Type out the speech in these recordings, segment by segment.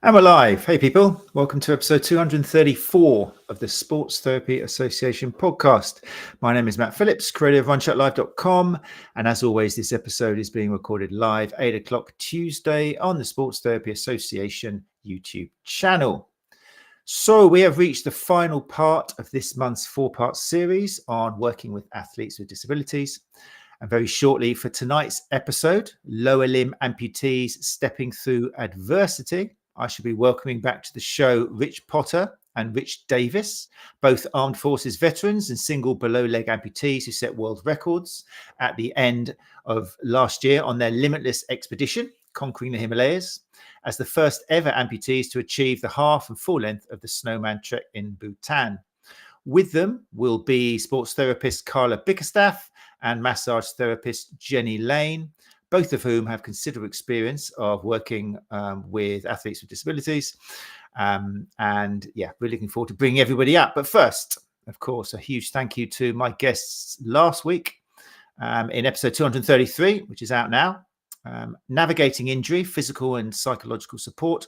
And we're live. Hey, people. Welcome to episode 234 of the Sports Therapy Association podcast. My name is Matt Phillips, creator of RunChatLive.com. And as always, this episode is being recorded live 8 o'clock Tuesday on the Sports Therapy Association YouTube channel. So we have reached the final part of this month's 4-part series on working with athletes with disabilities. And very shortly for tonight's episode, lower limb amputees stepping through adversity, I shall be welcoming back to the show R.Potter and J.Lane Davies, both armed forces veterans and single below leg amputees who set world records at the end of last year on their limitless expedition, conquering the Himalayas, as the first ever amputees to achieve the half and full length of the Snowman Trek in Bhutan. With them will be sports therapist 𝐏𝐫𝐴 and massage therapist J.Lane, both of whom have considerable experience of working with athletes with disabilities. And yeah, we're looking forward to bringing everybody up. But first, of course, a huge thank you to my guests last week in episode 233, which is out now, Navigating Injury, Physical and Psychological Support,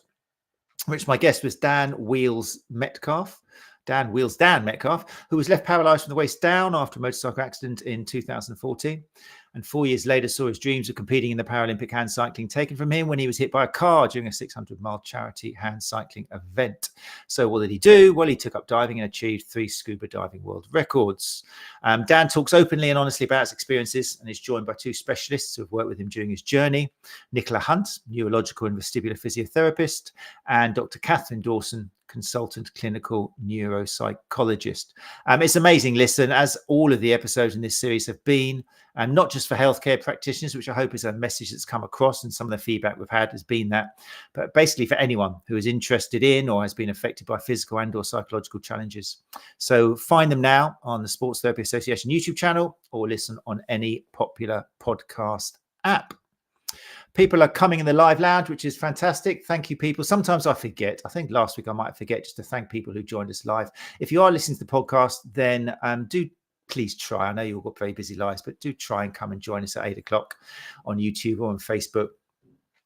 which my guest was Dan Metcalf, who was left paralysed from the waist down after a motorcycle accident in 2014. And 4 years later saw his dreams of competing in the Paralympic hand cycling taken from him when he was hit by a car during a 600-mile charity hand cycling event. So what did he do? Well, he took up diving and achieved 3 scuba diving world records. Dan talks openly and honestly about his experiences and is joined by 2 specialists who have worked with him during his journey, Nicola Hunt, neurological and vestibular physiotherapist, and Dr. Catherine Dawson, consultant clinical neuropsychologist. It's amazing listen, as all of the episodes in this series have been, and not just for healthcare practitioners, which I hope is a message that's come across, and some of the feedback we've had has been that, but basically for anyone who is interested in or has been affected by physical and or psychological challenges. So find them now on the Sports Therapy Association YouTube channel or listen on any popular podcast app. People are coming in the live lounge, which is fantastic. Thank you, people. Sometimes I forget. I think last week I might forget just to thank people who joined us live. If you are listening to the podcast, then do please try. I know you've got very busy lives, but do try and come and join us at 8 o'clock on YouTube or on Facebook,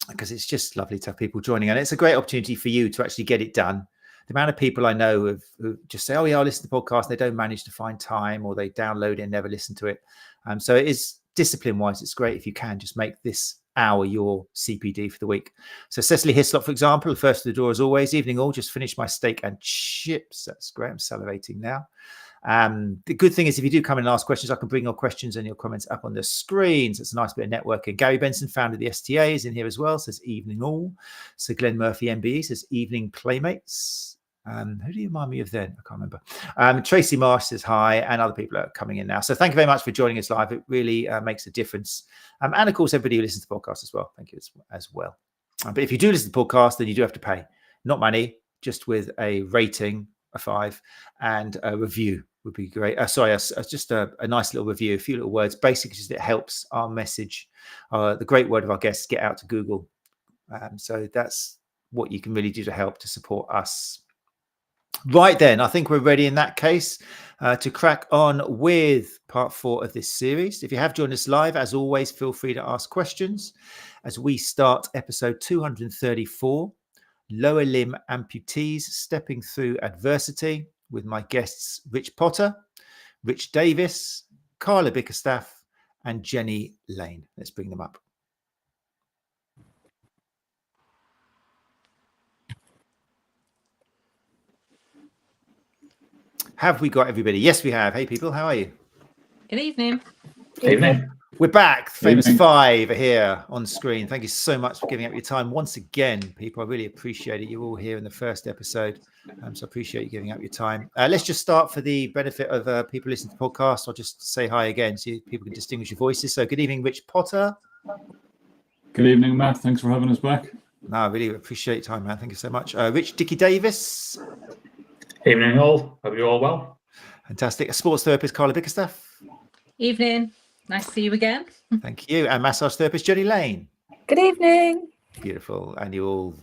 because it's just lovely to have people joining. And it's a great opportunity for you to actually get it done. The amount of people I know who just say, oh, yeah, I'll listen to the podcast. They don't manage to find time, or they download it and never listen to it. So it is discipline-wise. It's great if you can just make this hour your CPD for the week. So Cecily Hislop, for example, first to the door as always. Evening all, just finished my steak and chips. That's great. I'm salivating now. The good thing is if you do come in and ask questions, I can bring your questions and your comments up on the screens. It's a nice bit of networking. Gary Benson, founder of the STA, is in here as well. Says evening all. So Glenn Murphy, MBE, says evening playmates. Who do you remind me of then? I can't remember. Tracy Marsh says hi, and other people are coming in now. So thank you very much for joining us live. It really makes a difference. And of course, everybody who listens to the podcast as well. Thank you as well. But if you do listen to the podcast, then you do have to pay. Not money, just with a rating, a 5, and a review would be great. Just a nice little review, a few little words. Basically, just it helps our message, the great word of our guests, get out to Google. So that's what you can really do to help to support us. Right then, I think we're ready in that case to crack on with part 4 of this series. If you have joined us live, as always, feel free to ask questions as we start episode 234, Lower Limb Amputees Stepping Through Adversity, with my guests R.Potter, J.Lane Davies, 𝐏𝐫𝐴, and J.Lane. Let's bring them up. Have we got everybody? Yes, we have. Hey, people, how are you? Good evening. Good evening. We're back. Famous 5 are here on screen. Thank you so much for giving up your time once again, people. I really appreciate it. You're all here in the first episode, so I appreciate you giving up your time. Let's just start for the benefit of people listening to the podcast. I'll just say hi again so people can distinguish your voices. So good evening, R.Potter. Good evening, Matt. Thanks for having us back. No, I really appreciate your time, man. Thank you so much. Dickie Davies. Evening all. Hope you're all well. Fantastic. A sports therapist, 𝐏𝐫𝐴. Evening. Nice to see you again. Thank you. And massage therapist, J.Lane. Good evening. Beautiful. And you all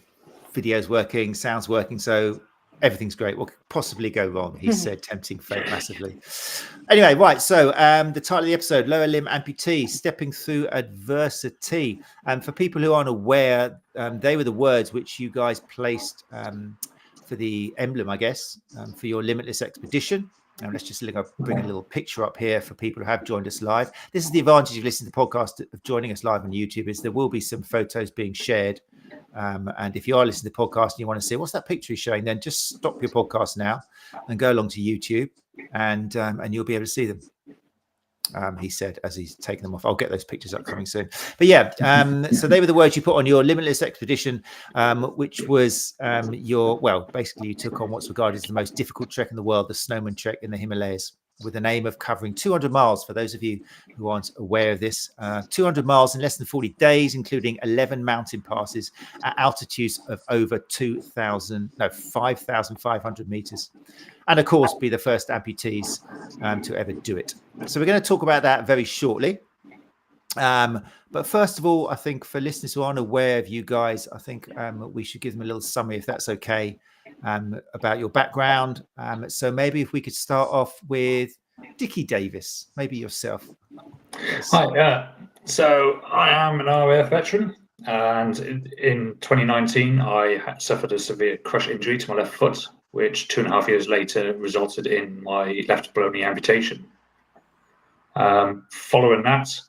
videos working, sounds working. So everything's great. What could possibly go wrong? He said, tempting fate massively. Anyway, right. So the title of the episode, Lower Limb Amputee, Stepping Through Adversity. And for people who aren't aware, they were the words which you guys placed for the emblem, I guess, for your Limitless expedition. And let's just bring a little picture up here for people who have joined us live. This is the advantage of listening to the podcast, of joining us live on YouTube, is there will be some photos being shared. And if you are listening to the podcast and you want to see what's that picture he's showing, then just stop your podcast now and go along to YouTube, and you'll be able to see them. He said as he's taking them off. I'll get those pictures up coming soon. But yeah, so they were the words you put on your Limitless expedition, which was basically you took on what's regarded as the most difficult trek in the world, the Snowman Trek in the Himalayas, with an aim of covering 200 miles. For those of you who aren't aware of this, 200 miles in less than 40 days, including 11 mountain passes at altitudes of over 5,500 meters. And of course, be the first amputees to ever do it. So we're going to talk about that very shortly. But first of all, I think for listeners who aren't aware of you guys, I think we should give them a little summary, if that's okay, about your background. So maybe if we could start off with Dickie Davies, maybe yourself. Yes. Hi, so I am an RAF veteran, and in 2019 I suffered a severe crush injury to my left foot, which 2.5 years later resulted in my left below knee amputation. Following that,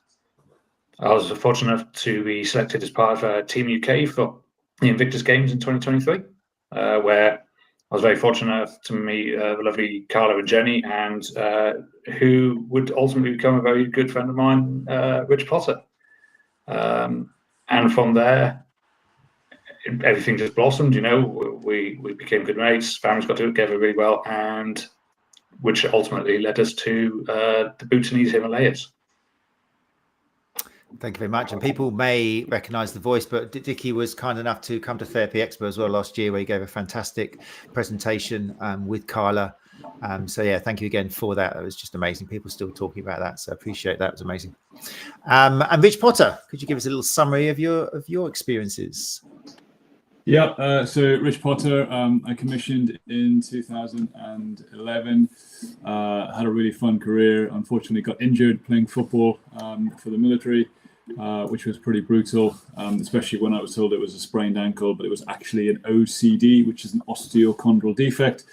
I was fortunate enough to be selected as part of Team UK for the Invictus Games in 2023, where I was very fortunate enough to meet the lovely Carlo and Jenny, and who would ultimately become a very good friend of mine, R.Potter. And from there, everything just blossomed. We became good mates. Families got together really well, and which ultimately led us to the Bhutanese Himalayas. Thank you very much. And people may recognize the voice, but Dickie was kind enough to come to Therapy Expo as well last year, where he gave a fantastic presentation with Carla. So yeah, thank you again for that. It was just amazing. People still talking about that, so I appreciate that. It was amazing. And R.Potter, could you give us a little summary of your experiences? Yeah, so R.Potter, I commissioned in 2011, had a really fun career. Unfortunately got injured playing football for the military, which was pretty brutal, especially when I was told it was a sprained ankle, but it was actually an OCD, which is an osteochondral defect.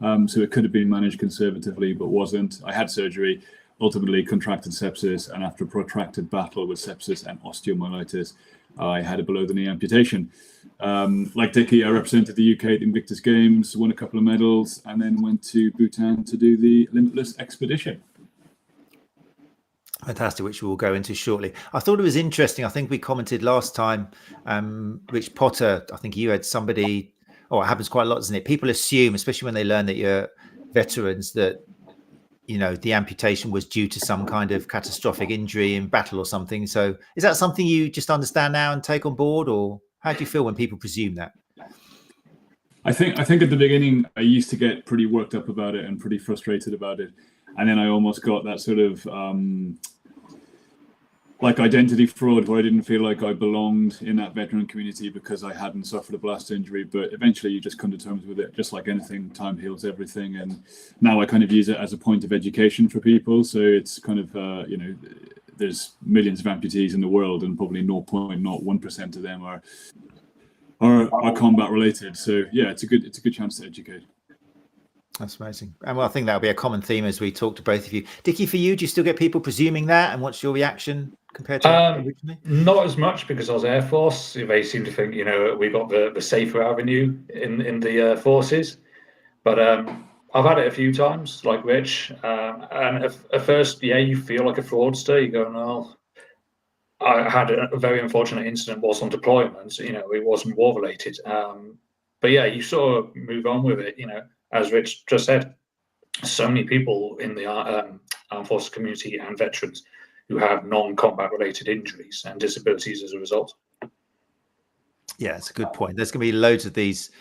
So it could have been managed conservatively, but wasn't. I had surgery, ultimately contracted sepsis, and after a protracted battle with sepsis and osteomyelitis, I had a below the knee amputation. Like Dickie, I represented the UK at the Invictus Games, won a couple of medals, and then went to Bhutan to do the Limitless expedition. Fantastic, which we'll go into shortly. I thought it was interesting. I think we commented last time, R.Potter, I think you had somebody, it happens quite a lot, doesn't it? People assume, especially when they learn that you're veterans, that the amputation was due to some kind of catastrophic injury in battle or something. So is that something you just understand now and take on board, or how do you feel when people presume that? I think at the beginning, I used to get pretty worked up about it and pretty frustrated about it. And then I almost got that sort of like identity fraud, where I didn't feel like I belonged in that veteran community because I hadn't suffered a blast injury. But eventually you just come to terms with it. Just like anything, time heals everything. And now I kind of use it as a point of education for people. So it's kind of, there's millions of amputees in the world, and probably 0.01% of them are combat related. So yeah, it's a good chance to educate. That's amazing. And well, I think that'll be a common theme as we talk to both of you. Dickie, for you, do you still get people presuming that? And what's your reaction compared to originally? Not as much, because I was Air Force. They seem to think, we got the safer avenue in the forces. But I've had it a few times, like Rich. And at first, you feel like a fraudster. You go, no. I had a very unfortunate incident whilst on deployment. It wasn't war related. But yeah, you sort of move on with it. As Rich just said, so many people in the armed forces community and veterans who have non-combat related injuries and disabilities as a result. Yeah, it's a good point. There's going to be loads of these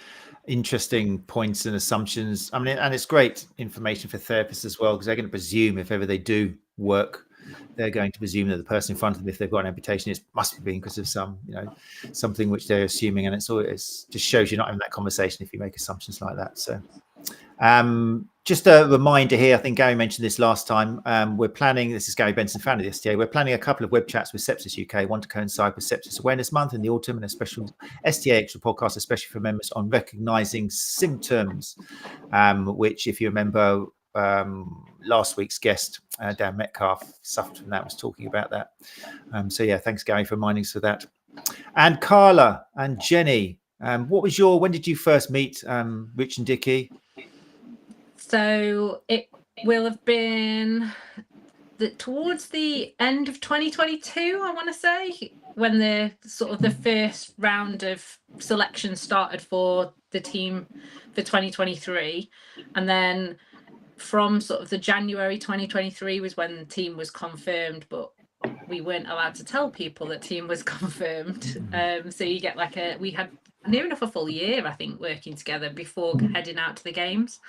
interesting points and assumptions. I mean, and it's great information for therapists as well, because they're going to presume if ever they do work they're going to presume that the person in front of them, if they've got an amputation, it must have been because of something which they're assuming, and it's just shows you're not having that conversation if you make assumptions like that. So just a reminder here, I think Gary mentioned this last time, we're planning, this is Gary Benson, founder of the STA, we're planning a couple of web chats with Sepsis UK, one to coincide with Sepsis Awareness Month in the autumn, and a special STA extra podcast, especially for members, on recognising symptoms, which, if you remember, last week's guest, Dan Metcalf, suffered from that, was talking about that. So yeah, thanks Gary for reminding us of that. And Carla and Jenny, when did you first meet Rich and Dickie? So it will have been towards the end of 2022, I want to say, when the first round of selection started for the team for 2023. And then from sort of the January 2023 was when the team was confirmed, but we weren't allowed to tell people that team was confirmed. So you get we had near enough a full year, I think, working together before heading out to the games.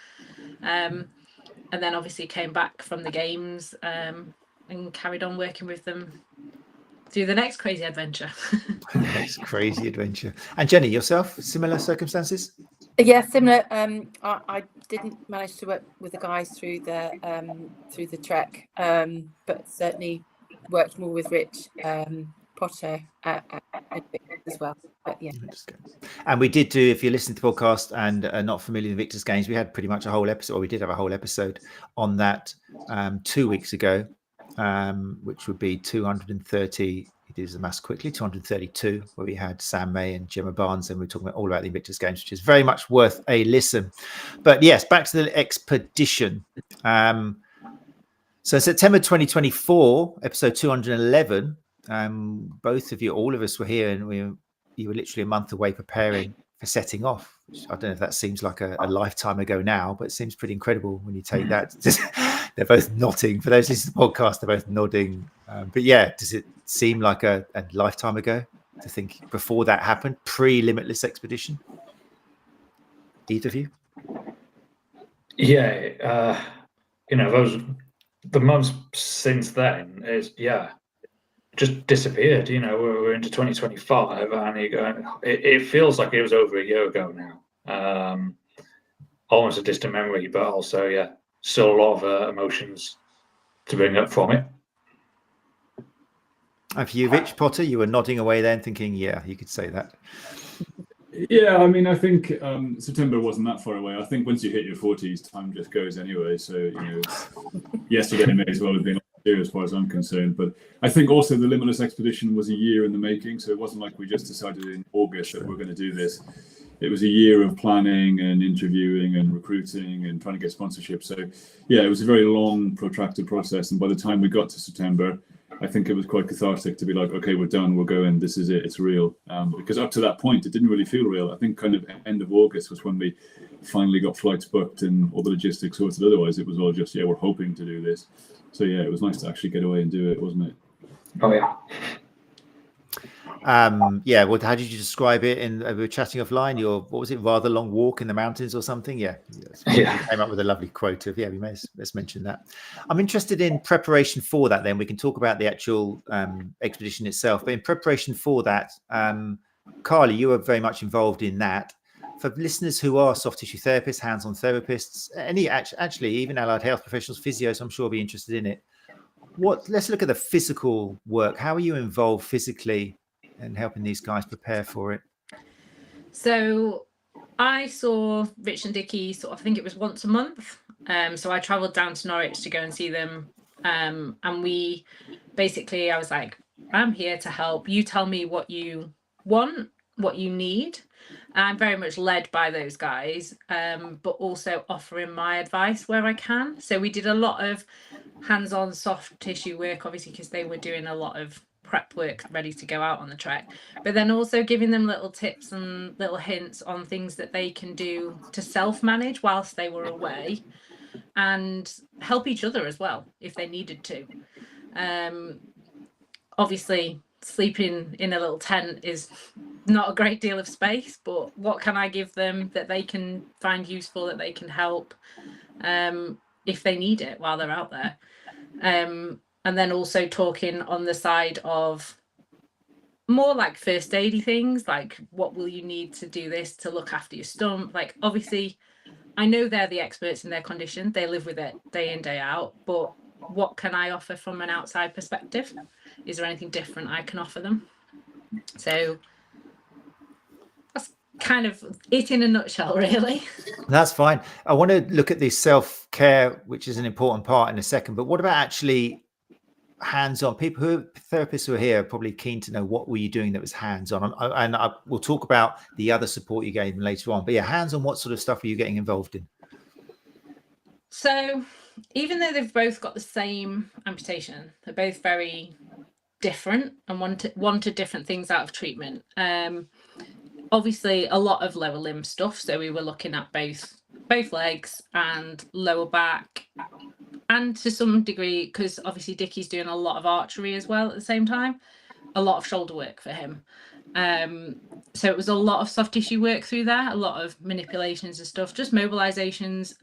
And then obviously came back from the games and carried on working with them through the next crazy adventure. Next crazy adventure. And Jenny, yourself, similar circumstances? Yeah, similar. I didn't manage to work with the guys through the trek, but certainly worked more with Rich Potter as well. But yeah. And we did do, if you listen to the podcast and are not familiar with Victor's Games, we had pretty much a whole episode, or we did have a whole episode on that 2 weeks ago, which would be 230. He did the maths quickly, 232, where we had Sam May and Gemma Barnes, and we were talking all about the Invictus Games, which is very much worth a listen. But yes, back to the expedition. So September 2024, episode 211, both of you, all of us were here, and you were literally a month away preparing for setting off. I don't know if that seems like a lifetime ago now, but it seems pretty incredible when you take that. They're both nodding. For those listening to the podcast, they're both nodding. But yeah, does it seem like a lifetime ago to think before that happened, pre-Limitless Expedition? Either of you? Yeah, the months since then is just disappeared. We're into 2025, and it feels like it was over a year ago now. Almost a distant memory, but also still a lot of emotions to bring up from it. And for you, Rich Potter, you were nodding away then, thinking, yeah, you could say that. Yeah, I mean, I think September wasn't that far away. I think once you hit your 40s, time just goes anyway. So, yesterday may as well have been here as far as I'm concerned. But I think also the Limitless Expedition was a year in the making. So it wasn't like we just decided in August that we're going to do this. It was a year of planning and interviewing and recruiting and trying to get sponsorship. So, yeah, it was a very long, protracted process. And by the time we got to September, I think it was quite cathartic to be like, okay, we're done, we're going, this is it, it's real. Because up to that point, it didn't really feel real. I think kind of end of August was when we finally got flights booked and all the logistics sorted. Otherwise, it was all just, we're hoping to do this. So, yeah, it was nice to actually get away and do it, wasn't it? Oh, yeah. Well, how did you describe it? We were chatting offline. What was it? Rather long walk in the mountains or something? Yeah. You came up with a lovely quote of let's mention that. I'm interested in preparation for that. Then we can talk about the actual expedition itself. But in preparation for that, Carly, you were very much involved in that. For listeners who are soft tissue therapists, hands-on therapists, any actually even allied health professionals, physios, I'm sure will be interested in it. Let's look at the physical work. How are you involved physically and helping these guys prepare for it? So I saw Rich and Dickie I think it was once a month. So I travelled down to Norwich to go and see them. And I was like, I'm here to help. You tell me what you want, what you need. I'm very much led by those guys, but also offering my advice where I can. So we did a lot of hands-on soft tissue work, obviously, because they were doing a lot of prep work ready to go out on the trek, but then also giving them little tips and little hints on things that they can do to self-manage whilst they were away and help each other as well if they needed to. Obviously sleeping in a little tent is not a great deal of space, but what can I give them that they can find useful, that they can help if they need it while they're out there? and then also talking on the side of more like first aidey things, like what will you need to do this to look after your stump. Like, obviously I know they're the experts in their condition, they live with it day in, day out, but what can I offer from an outside perspective? Is there anything different I can offer them? So that's kind of it in a nutshell, really. That's fine. I want to look at the self-care, which is an important part, in a second, but what about actually hands-on? Therapists who are here are probably keen to know, what were you doing that was hands-on? And we'll talk about the other support you gave them later on, but yeah, hands-on, what sort of stuff are you getting involved in? So even though they've both got the same amputation, they're both very different and wanted different things out of treatment. Obviously a lot of lower limb stuff, so we were looking at both legs and lower back, and to some degree, because obviously Dickie's doing a lot of archery as well at the same time, a lot of shoulder work for him. So it was a lot of soft tissue work through there, a lot of manipulations and stuff, just mobilizations,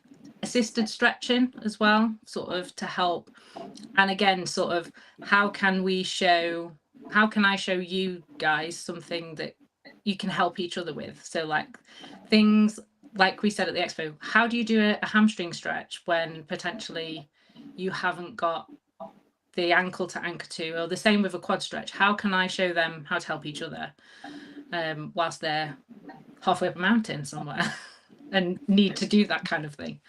assisted stretching as well, sort of to help. And again, sort of how can I show you guys something that you can help each other with? So like things like we said at the expo, how do you do a hamstring stretch when potentially you haven't got the ankle to anchor to? Or the same with a quad stretch, how can I show them how to help each other whilst they're halfway up a mountain somewhere and need to do that kind of thing?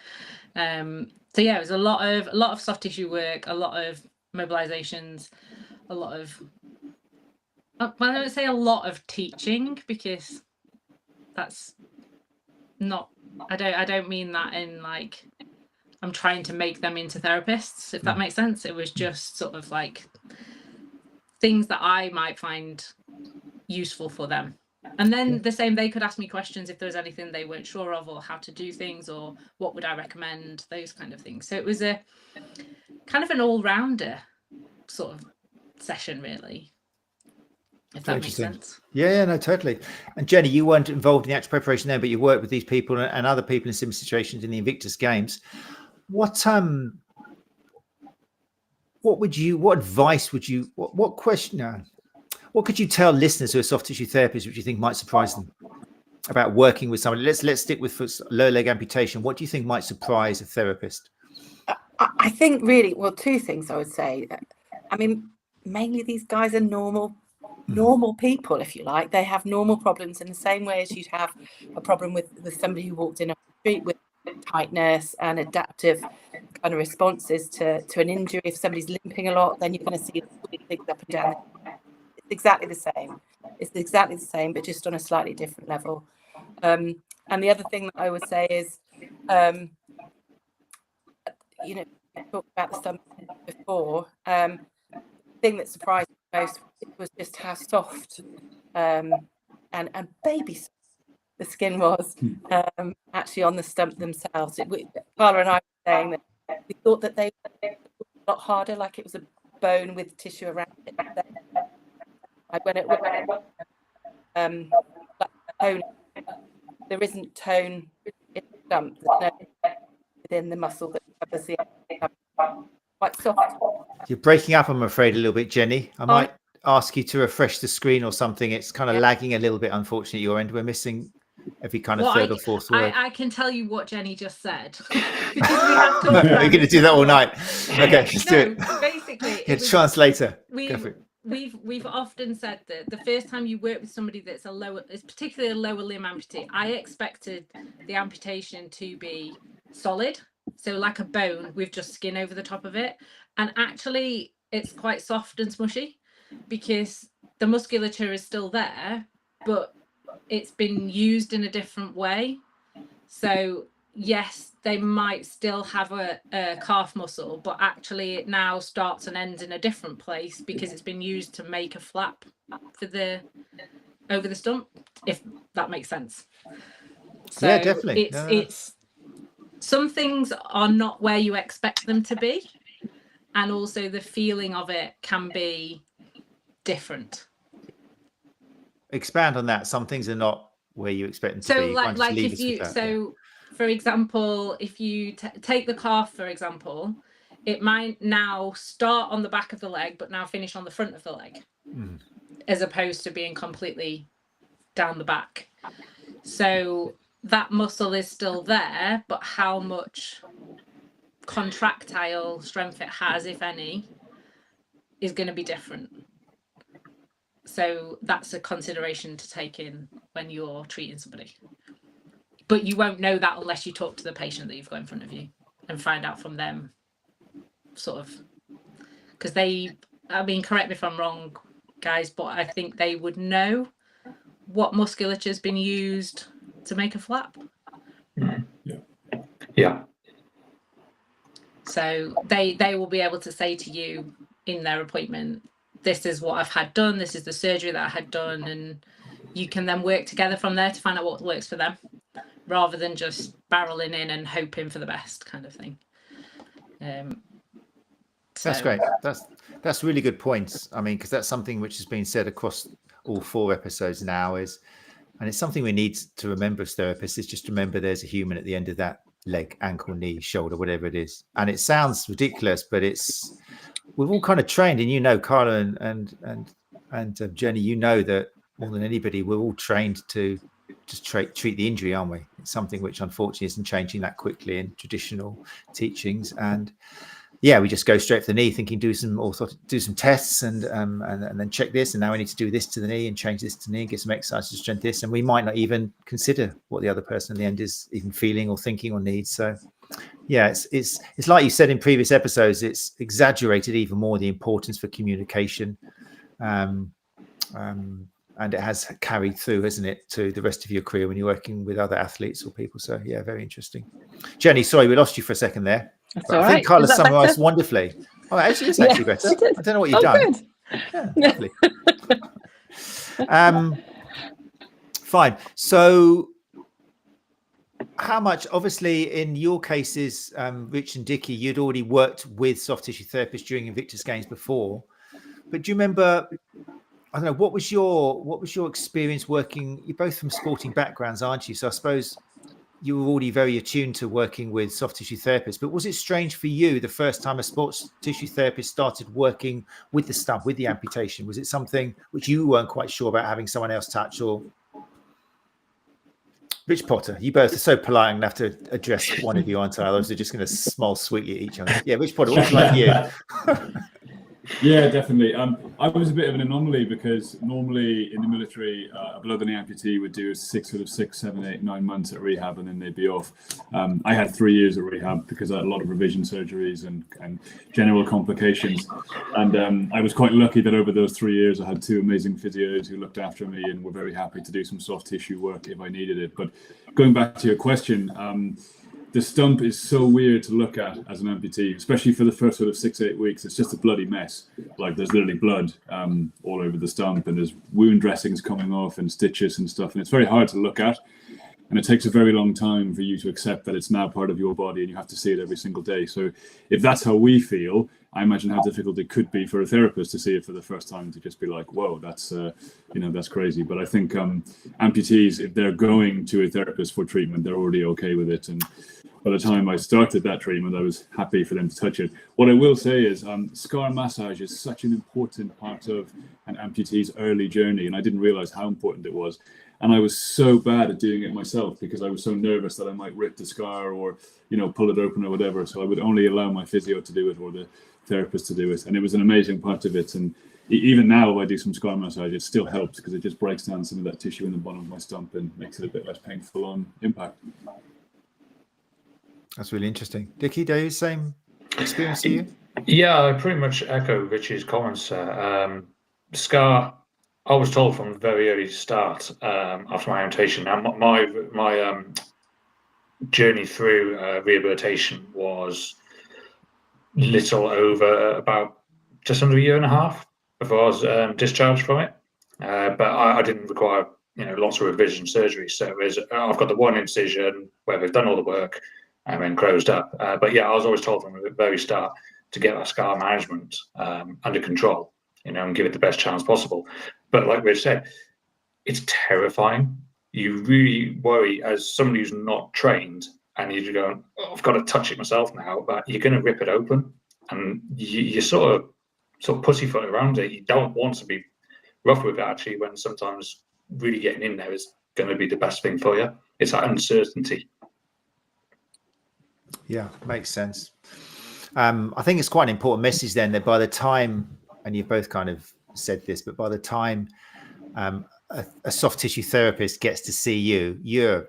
So yeah, it was a lot of soft tissue work, a lot of mobilizations, a lot of, well, I don't say a lot of teaching, because that's not, I don't mean that in like I'm trying to make them into therapists, if that makes sense. It was just sort of like things that I might find useful for them. And then the same, they could ask me questions if there was anything they weren't sure of, or how to do things, or what would I recommend, those kind of things. So it was a kind of an all-rounder sort of session, really, if that makes sense. Yeah, no, totally. And Jenny, you weren't involved in the actual preparation there, but you worked with these people and other people in similar situations in the Invictus Games. What advice would you, what question, what could you tell listeners who are soft tissue therapists which you think might surprise them about working with somebody? Let's stick with low leg amputation. What do you think might surprise a therapist? I think really, well, two things I would say. I mean, mainly these guys are normal people, if you like. They have normal problems in the same way as you'd have a problem with somebody who walked in a street with tightness and adaptive kind of responses to an injury. If somebody's limping a lot, then you're going to see things up and down. It's exactly the same, but just on a slightly different level. And the other thing that I would say is, you know, I talked about the stomach before. The thing that surprised me most was just how soft and baby soft the skin was actually on the stump themselves. Carla and I were saying that we thought that they were a lot harder, like it was a bone with tissue around it. Like when tone, there isn't tone in the stump. There's no within the muscle that covers the quite soft. You're breaking up, I'm afraid, a little bit, Jenny. I might ask you to refresh the screen or something. It's kind of lagging a little bit, unfortunately, at your end. We're missing every kind of third or fourth word. I can tell you what Jenny just said. We're going to do that all night. Okay, let's do it. Basically, it's translator. We've often said that the first time you work with somebody that's particularly a lower limb amputee, I expected the amputation to be solid, so like a bone with just skin over the top of it, and actually it's quite soft and smushy because the musculature is still there, but it's been used in a different way. So yes, they might still have a calf muscle, but actually it now starts and ends in a different place because it's been used to make a flap for over the stump, if that makes sense. So yeah, definitely. It's some things are not where you expect them to be, and also the feeling of it can be different. Expand on that. Some things are not where you expect them to be. Like if you, for example, if you take the calf, for example, it might now start on the back of the leg, but now finish on the front of the leg, as opposed to being completely down the back. So that muscle is still there, but how much contractile strength it has, if any, is going to be different. So that's a consideration to take in when you're treating somebody. But you won't know that unless you talk to the patient that you've got in front of you and find out from them, sort of, because they, I mean, correct me if I'm wrong, guys, but I think they would know what musculature has been used to make a flap. Yeah. So they will be able to say to you in their appointment, this is what I've had done, this is the surgery that I had done, and you can then work together from there to find out what works for them, rather than just barreling in and hoping for the best kind of thing. That's great. That's really good points. I mean, because that's something which has been said across all 4 episodes now, and it's something we need to remember as therapists, is just remember there's a human at the end of that leg, ankle, knee, shoulder, whatever it is. And it sounds ridiculous, but we've all kind of trained, and you know, Carla and Jenny, you know that more than anybody, we're all trained to just treat the injury, aren't we? It's something which unfortunately isn't changing that quickly in traditional teachings. And yeah, we just go straight for the knee, thinking do some tests and then check this, and now we need to do this to the knee and change this to the knee, get some exercise to strengthen this, and we might not even consider what the other person in the end is even feeling or thinking or needs. So yeah, it's like you said in previous episodes, it's exaggerated even more the importance for communication, and it has carried through, hasn't it, to the rest of your career when you're working with other athletes or people. So yeah, very interesting. Jenny, sorry we lost you for a second there. I think Carla summarised wonderfully. Oh, actually, it's actually better. I don't know what you've done. Good. Yeah, lovely. Fine. So how much, obviously, in your cases, Rich and Dickie, you'd already worked with soft tissue therapists during Invictus Games before. But do you remember, I don't know, what was your experience working? You're both from sporting backgrounds, aren't you? So I suppose you were already very attuned to working with soft tissue therapists, but was it strange for you the first time a sports tissue therapist started working with the stump, with the amputation? Was it something which you weren't quite sure about having someone else touch? Or Rich Potter, you both are so polite, I'm going to have to address one of you, aren't I? Otherwise they're just going to smile sweetly at each other. Yeah, Rich Potter, what's like you? Yeah, definitely. I was a bit of an anomaly because normally in the military, a below-the-knee amputee would do 6, 7, 8, 9 months at rehab and then they'd be off. I had 3 years at rehab because I had a lot of revision surgeries and general complications. And I was quite lucky that over those 3 years, I had 2 amazing physios who looked after me and were very happy to do some soft tissue work if I needed it. But going back to your question, the stump is so weird to look at as an amputee, especially for the first sort of 6, 8 weeks. It's just a bloody mess. Like there's literally blood all over the stump, and there's wound dressings coming off and stitches and stuff. And it's very hard to look at. And it takes a very long time for you to accept that it's now part of your body and you have to see it every single day. So if that's how we feel, I imagine how difficult it could be for a therapist to see it for the first time, to just be like, whoa, that's, that's crazy. But I think amputees, if they're going to a therapist for treatment, they're already okay with it. And by the time I started that treatment, I was happy for them to touch it. What I will say is scar massage is such an important part of an amputee's early journey. And I didn't realize how important it was. And I was so bad at doing it myself because I was so nervous that I might rip the scar or, pull it open or whatever. So I would only allow my physio to do it or the therapist to do it. And it was an amazing part of it. And even now, if I do some scar massage, it still helps because it just breaks down some of that tissue in the bottom of my stump and makes it a bit less painful on impact. That's really interesting. Dickie, do you have the same experience to you? Yeah, I pretty much echo Rich's comments. Scar, I was told from the very early start after my amputation. Now, my journey through rehabilitation was little over about just under a year and a half before I was discharged from it. But I didn't require lots of revision surgery. So I've got the one incision where they've done all the work and then closed up. But yeah, I was always told from the very start to get that scar management under control, and give it the best chance possible. But like Rich said, it's terrifying. You really worry as somebody who's not trained, and you're going, oh, I've got to touch it myself now, but you're going to rip it open. and you sort of pussyfoot around it. You don't want to be rough with it, actually, when sometimes really getting in there is going to be the best thing for you. It's that uncertainty. Yeah, makes sense. I think it's quite an important message then, that by the time, and you've both kind of said this, but by the time a soft tissue therapist gets to see you, you're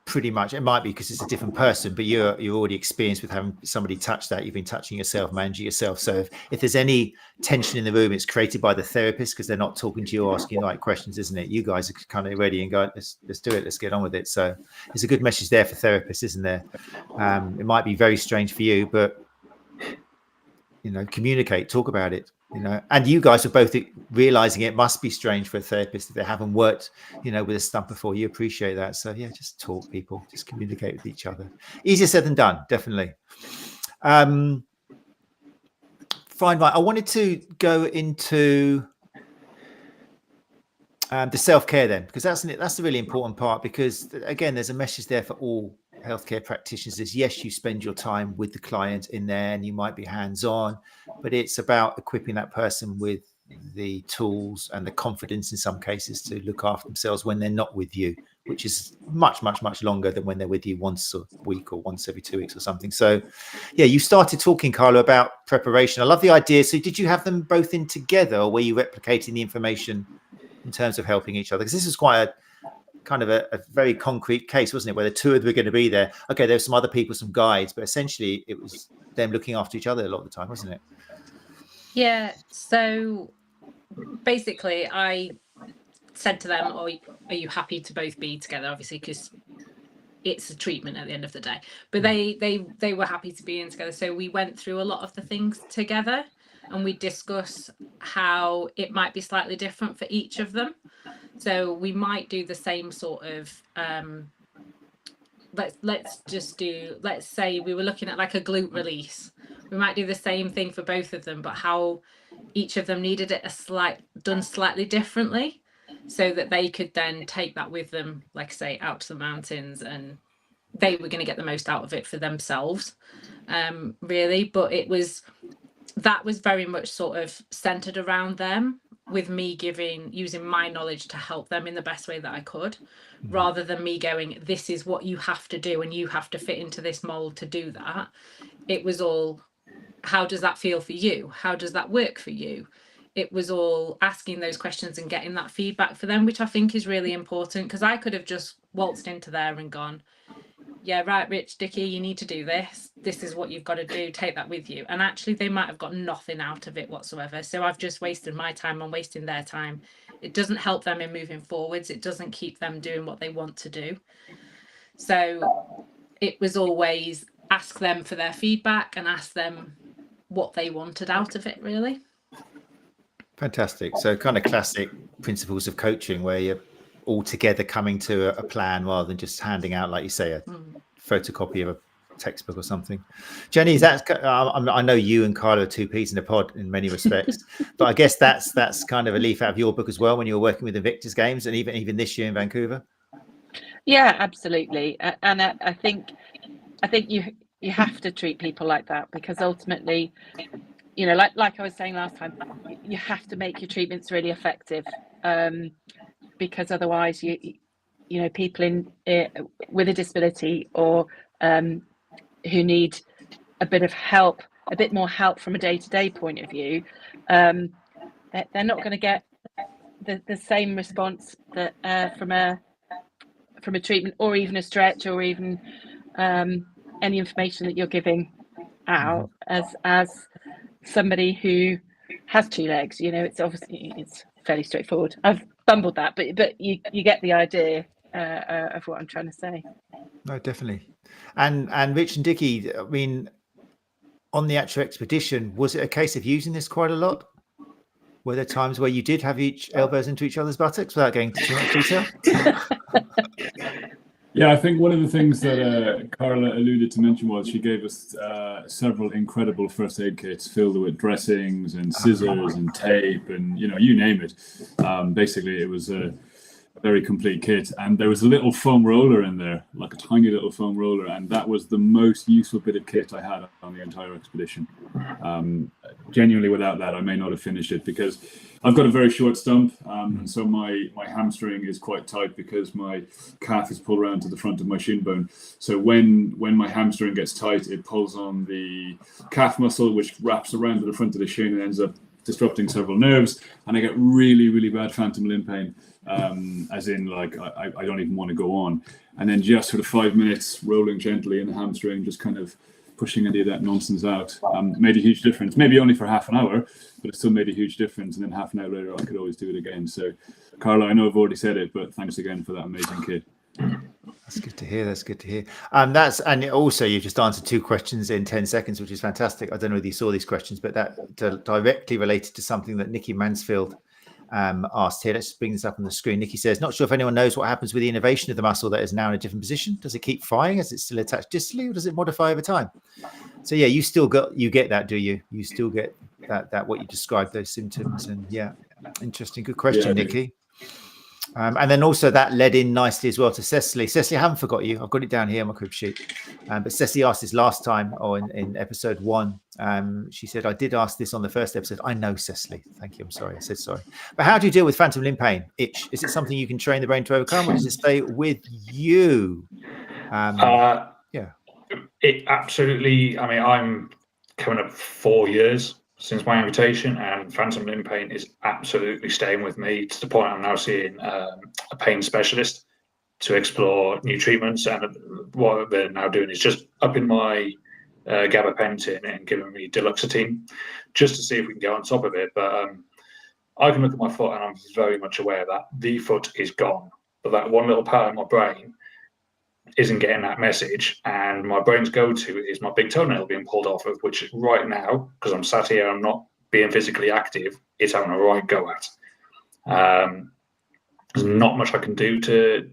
pretty much, it might be because it's a different person, but you're already experienced with having somebody touch that. You've been touching yourself, managing yourself. So if there's any tension in the room, it's created by the therapist because they're not talking to you or asking the right questions, isn't it? You guys are kind of ready and go, let's do it, let's get on with it. So there's a good message there for therapists, isn't there? It might be very strange for you, but communicate, talk about it. And you guys are both realizing it must be strange for a therapist if they haven't worked, with a stump before. You appreciate that. So yeah, just talk, people, just communicate with each other. Easier said than done, definitely. Fine, right. I wanted to go into the self-care then, because that's the really important part, because again, there's a message there for all healthcare practitioners. Yes, you spend your time with the client in there and you might be hands-on, but it's about equipping that person with the tools and the confidence in some cases to look after themselves when they're not with you, which is much, much, much longer than when they're with you once a week or once every 2 weeks or something. So yeah, you started talking, Carlo, about preparation. I love the idea. So did you have them both in together, or were you replicating the information in terms of helping each other? Because this is quite a kind of a very concrete case, wasn't it, where the two of them were going to be there. Okay, there were some other people, some guides, but essentially it was them looking after each other a lot of the time, wasn't it? Yeah, so basically I said to them, are you happy to both be together, obviously, because it's a treatment at the end of the day, but they were happy to be in together. So we went through a lot of the things together and we discussed how it might be slightly different for each of them. So we might do the same sort of let's say we were looking at like a glute release. We might do the same thing for both of them, but how each of them needed it done slightly differently, so that they could then take that with them, like I say, out to the mountains, and they were going to get the most out of it for themselves, really. But that was very much sort of centered around them, with me using my knowledge to help them in the best way that I could, rather than me going, this is what you have to do and you have to fit into this mold to do that. It was all, how does that feel for you? How does that work for you? It was all asking those questions and getting that feedback for them, which I think is really important, because I could have just waltzed into there and gone, yeah, right, Rich, Dickie, you need to do this. This is what you've got to do. Take that with you. And actually, they might have got nothing out of it whatsoever. So I've just wasted my time. I'm wasting their time. It doesn't help them in moving forwards. It doesn't keep them doing what they want to do. So it was always ask them for their feedback and ask them what they wanted out of it, really. Fantastic. So kind of classic principles of coaching, where you're all together coming to a plan rather than just handing out, like you say, a photocopy of a textbook or something. Jenny, is that, I know you and Carlo are two peas in a pod in many respects, but I guess that's kind of a leaf out of your book as well when you were working with the Victors Games, and even this year in Vancouver. Yeah, absolutely. And I think you have to treat people like that, because ultimately, like I was saying last time, you have to make your treatments really effective, because otherwise people with a disability, or who need a bit of help, a bit more help from a day-to-day point of view, they're not going to get the same response that from a treatment, or even a stretch, or even any information that you're giving out as somebody who has two legs. It's fairly straightforward. I've bumbled that, but you get the idea of what I'm trying to say. No, definitely. And Rich and Dickie, I mean, on the actual expedition, was it a case of using this quite a lot? Were there times where you did have each elbows into each other's buttocks without going into too much detail? Yeah, I think one of the things that Carla alluded to mention was she gave us several incredible first aid kits filled with dressings and scissors and tape and you name it. Basically, it was very complete kit, and there was a little foam roller in there, like a tiny little foam roller, and that was the most useful bit of kit I had on the entire expedition. Genuinely, without that, I may not have finished it, because I've got a very short stump, and so my hamstring is quite tight because my calf is pulled around to the front of my shin bone. So when my hamstring gets tight, it pulls on the calf muscle, which wraps around to the front of the shin and ends up disrupting several nerves, and I get really, really bad phantom limb pain, as in, like, I don't even want to go on. And then just sort of 5 minutes rolling gently in the hamstring, just kind of pushing any of that nonsense out, made a huge difference. Maybe only for half an hour, but it still made a huge difference. And then half an hour later, I could always do it again. So, Carla, I know I've already said it, but thanks again for that amazing kit. That's good to hear. That's good to hear. And also you've just answered 2 questions in 10 seconds, which is fantastic. I don't know whether you saw these questions, but that directly related to something that Nikki Mansfield asked here. Let's just bring this up on the screen. Nikki says, not sure if anyone knows what happens with the innervation of the muscle that is now in a different position. Does it keep firing as it's still attached distally, or does it modify over time? So yeah, you get that, do you? You still get that what you described, those symptoms. And yeah, interesting. Good question, Nikki. And then also that led in nicely as well to Cecily. Cecily, I haven't forgot you. I've got it down here on my crib sheet. But Cecily asked this last time, or in episode 1. She said, I did ask this on the first episode. I know, Cecily. Thank you. I'm sorry. I said sorry. But how do you deal with phantom limb pain, itch? Is it something you can train the brain to overcome, or does it stay with you? Yeah. It absolutely. I mean, I'm coming up 4 years since my amputation, and phantom limb pain is absolutely staying with me, to the point I'm now seeing a pain specialist to explore new treatments. And what they're now doing is just upping my gabapentin and giving me 𝐑𝐢𝐜𝐡 just to see if we can get on top of it. But I can look at my foot and I'm very much aware that the foot is gone, but that one little part of my brain isn't getting that message, and my brain's go-to is my big toenail being pulled off of, which right now, because I'm sat here, I'm not being physically active, it's having a right go at. There's not much I can do to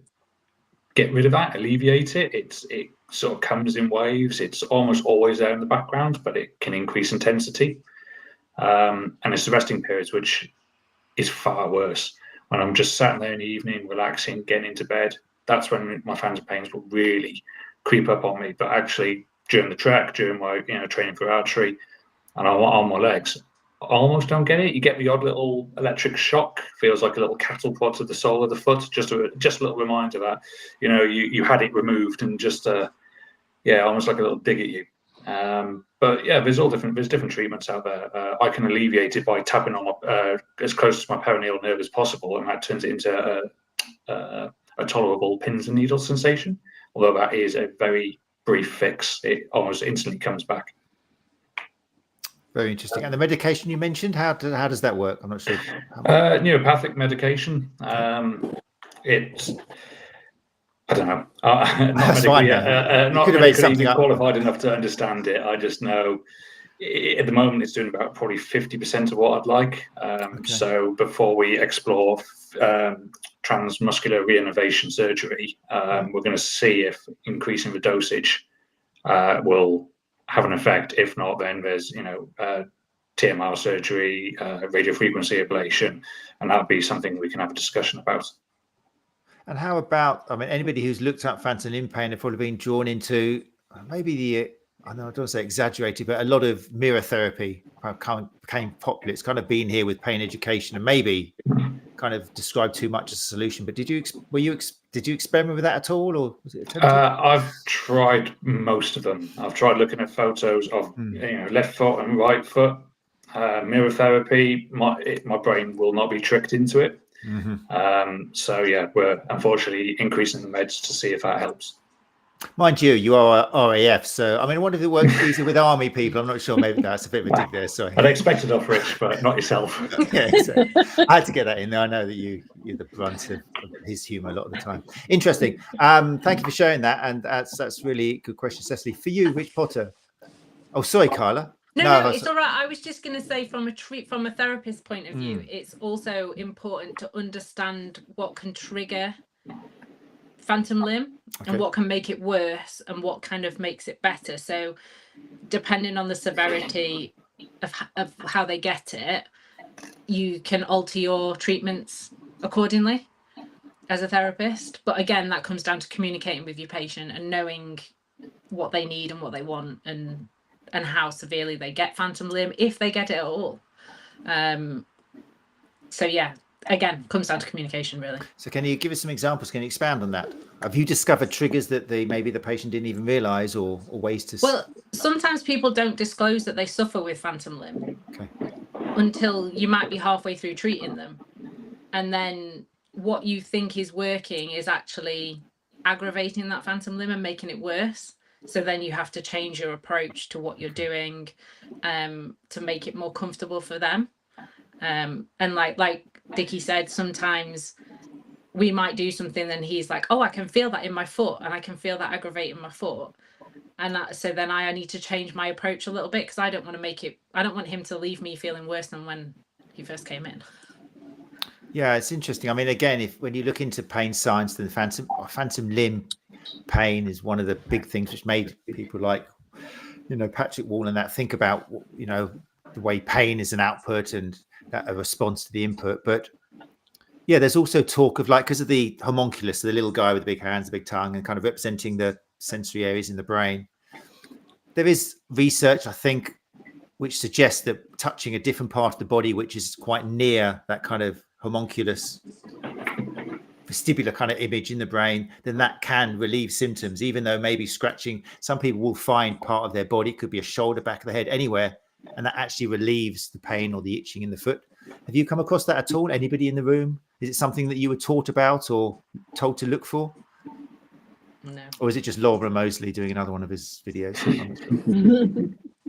get rid of that, alleviate it. It sort of comes in waves. It's almost always there in the background, but it can increase intensity. And it's the resting periods, which is far worse. When I'm just sat there in the evening, relaxing, getting into bed, that's when my phantom pains will really creep up on me. But actually, during the trek, during my training for archery, and I'm on my legs, I almost don't get it. You get the odd little electric shock, feels like a little cattle prod to the sole of the foot. Just a little reminder that you had it removed, and just almost like a little dig at you. But yeah, there's different treatments out there. I can alleviate it by tapping on as close to my perineal nerve as possible, and that turns it into a tolerable pins and needles sensation. Although that is a very brief fix, it almost instantly comes back. Very interesting. And the medication you mentioned, how does that work? I'm not sure. Neuropathic medication. I don't know. Not medically qualified enough to understand it. I just know at the moment it's doing about probably 50% of what I'd like. So before we explore transmuscular reinnervation surgery, we're going to see if increasing the dosage will have an effect. If not, then there's TMR surgery, radiofrequency ablation, and that would be something we can have a discussion about. And how about, anybody who's looked at phantom limb pain have probably been drawn into maybe I don't want to say exaggerated, but a lot of mirror therapy became popular. It's kind of been here with pain education, and maybe kind of described too much as a solution. But did you experiment with that at all, or was it attempted? I've tried most of them. I've tried looking at photos of left foot and right foot. Mirror therapy, my brain will not be tricked into it. So yeah, we're unfortunately increasing the meds to see if that helps. Mind you are RAF, so I wonder if it works easier with army people. I'm not sure. Maybe that's a bit of a dig there. Sorry, I'd expect it off Rich, but not yourself. Yeah, so I had to get that in there. I know that you're the brunt of his humour a lot of the time. Interesting. Thank you for sharing that, and that's really a good question, Cecily. For you, 𝐻_Potter. Oh, sorry, Carla. No, it's all right. I was just going to say, from a therapist point of view, it's also important to understand what can trigger phantom limb and what can make it worse and what kind of makes it better. So depending on the severity of how they get it, you can alter your treatments accordingly. as a therapist. But again, that comes down to communicating with your patient and knowing what they need and what they want, and how severely they get phantom limb, if they get it at all. So yeah, again, comes down to communication, really. So can you give us some examples? Can you expand on that? Have you discovered triggers that maybe the patient didn't even realize, or ways to? Well, sometimes people don't disclose that they suffer with phantom limb until you might be halfway through treating them, and then what you think is working is actually aggravating that phantom limb and making it worse. So then you have to change your approach to what you're doing, to make it more comfortable for them. And like Dickie said, sometimes we might do something and he's like, oh, I can feel that in my foot, and I can feel that aggravating my foot. And so then I need to change my approach a little bit, because I don't want him to leave me feeling worse than when he first came in. Yeah, it's interesting. I mean, again, when you look into pain science, then phantom limb pain is one of the big things which made people like, Patrick Wall and that think about, the way pain is an output and that a response to the input. But yeah, there's also talk of, like, because of the homunculus, the little guy with the big hands, the big tongue, and kind of representing the sensory areas in the brain. There is research, I think, which suggests that touching a different part of the body, which is quite near that kind of homunculus vestibular kind of image in the brain, then that can relieve symptoms, even though maybe scratching, some people will find part of their body, could be a shoulder, back of the head, anywhere, and that actually relieves the pain or the itching in the foot. Have you come across that at all? Anybody in the room? Is it something that you were taught about or told to look for? No. Or is it just Laura Mosley doing another one of his videos?